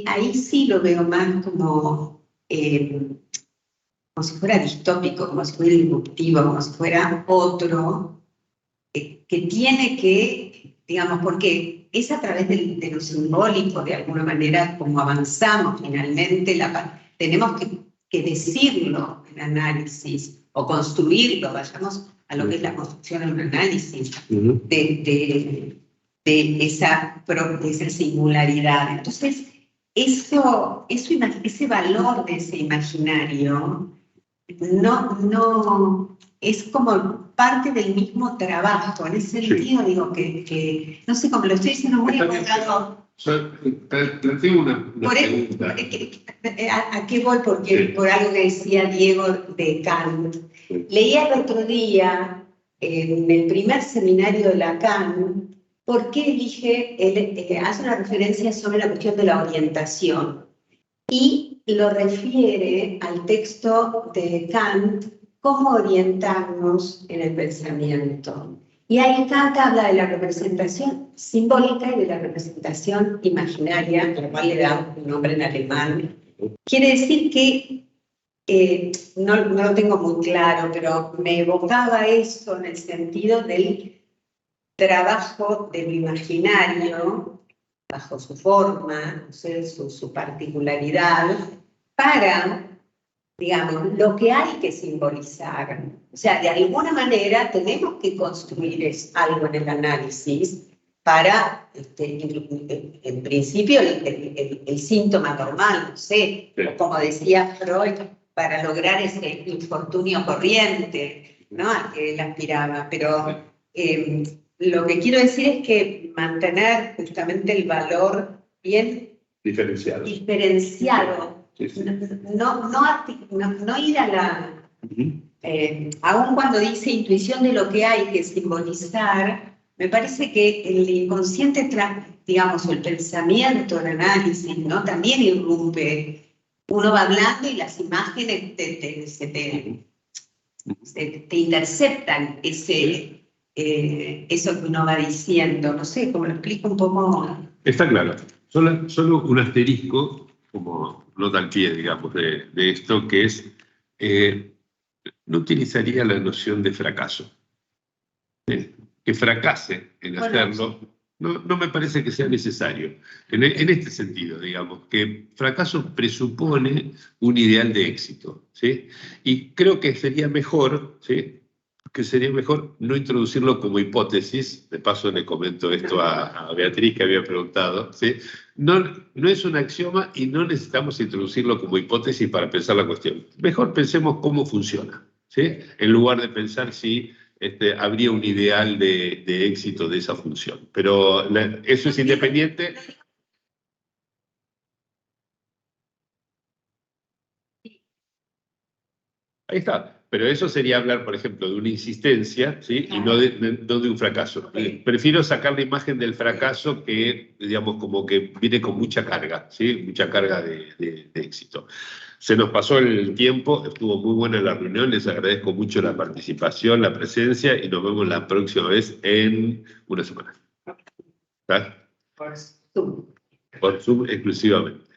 S2: ahí sí lo veo más como si fuera distópico, como si fuera disruptivo, como si fuera otro, que tiene que, digamos, porque es a través de lo simbólico, de alguna manera, como avanzamos finalmente, tenemos que decirlo en análisis, o construirlo, vayamos a lo que es la construcción en un análisis, de esa singularidad. Entonces, ese valor de ese imaginario no es como parte del mismo trabajo. En ese sentido, digo que no sé cómo lo estoy diciendo muy abogado.
S1: Planteo una pregunta.
S2: ¿A qué voy? Porque por algo que decía Diego de Kant. Leía el otro día, en el primer seminario de Lacan, por qué hace una referencia sobre la cuestión de la orientación. Y lo refiere al texto de Kant, cómo orientarnos en el pensamiento. Y ahí Kant habla de la representación simbólica y de la representación imaginaria, a la cual le da un nombre en alemán. Quiere decir que, no lo tengo muy claro, pero me evocaba eso en el sentido del trabajo del imaginario, bajo su forma, no sé, su particularidad, para, digamos, lo que hay que simbolizar. O sea, de alguna manera tenemos que construir algo en el análisis para, en principio, el síntoma normal, no sé, o como decía Freud, para lograr ese infortunio corriente, ¿no?, al que él aspiraba. Pero lo que quiero decir es que mantener justamente el valor bien diferenciado. Sí. No ir a la... aun cuando dice intuición de lo que hay que simbolizar, me parece que el inconsciente, digamos, el pensamiento, el análisis, ¿no?, también irrumpe. Uno va hablando y las imágenes te interceptan eso que uno va diciendo. No sé, ¿cómo lo explico un poco?
S1: Está claro. Solo un asterisco, como nota al pie, digamos, de esto, que es, no utilizaría la noción de fracaso. Que fracase en hacerlo, no me parece que sea necesario. En este sentido, digamos, que fracaso presupone un ideal de éxito, ¿sí? Y creo que sería mejor, ¿sí?, que sería mejor no introducirlo como hipótesis. De paso le comento esto a Beatriz, que había preguntado, ¿sí? No es un axioma y no necesitamos introducirlo como hipótesis para pensar la cuestión. Mejor pensemos cómo funciona, ¿sí?, en lugar de pensar si habría un ideal de éxito de esa función. Pero eso es independiente. Ahí está. Pero eso sería hablar, por ejemplo, de una insistencia, ¿sí?, y no de un fracaso. Prefiero sacar la imagen del fracaso que, digamos, como que viene con mucha carga, ¿sí?, mucha carga de éxito. Se nos pasó el tiempo, estuvo muy buena la reunión, les agradezco mucho la participación, la presencia, y nos vemos la próxima vez en una semana. ¿Está?
S2: Por Zoom.
S1: Por Zoom exclusivamente.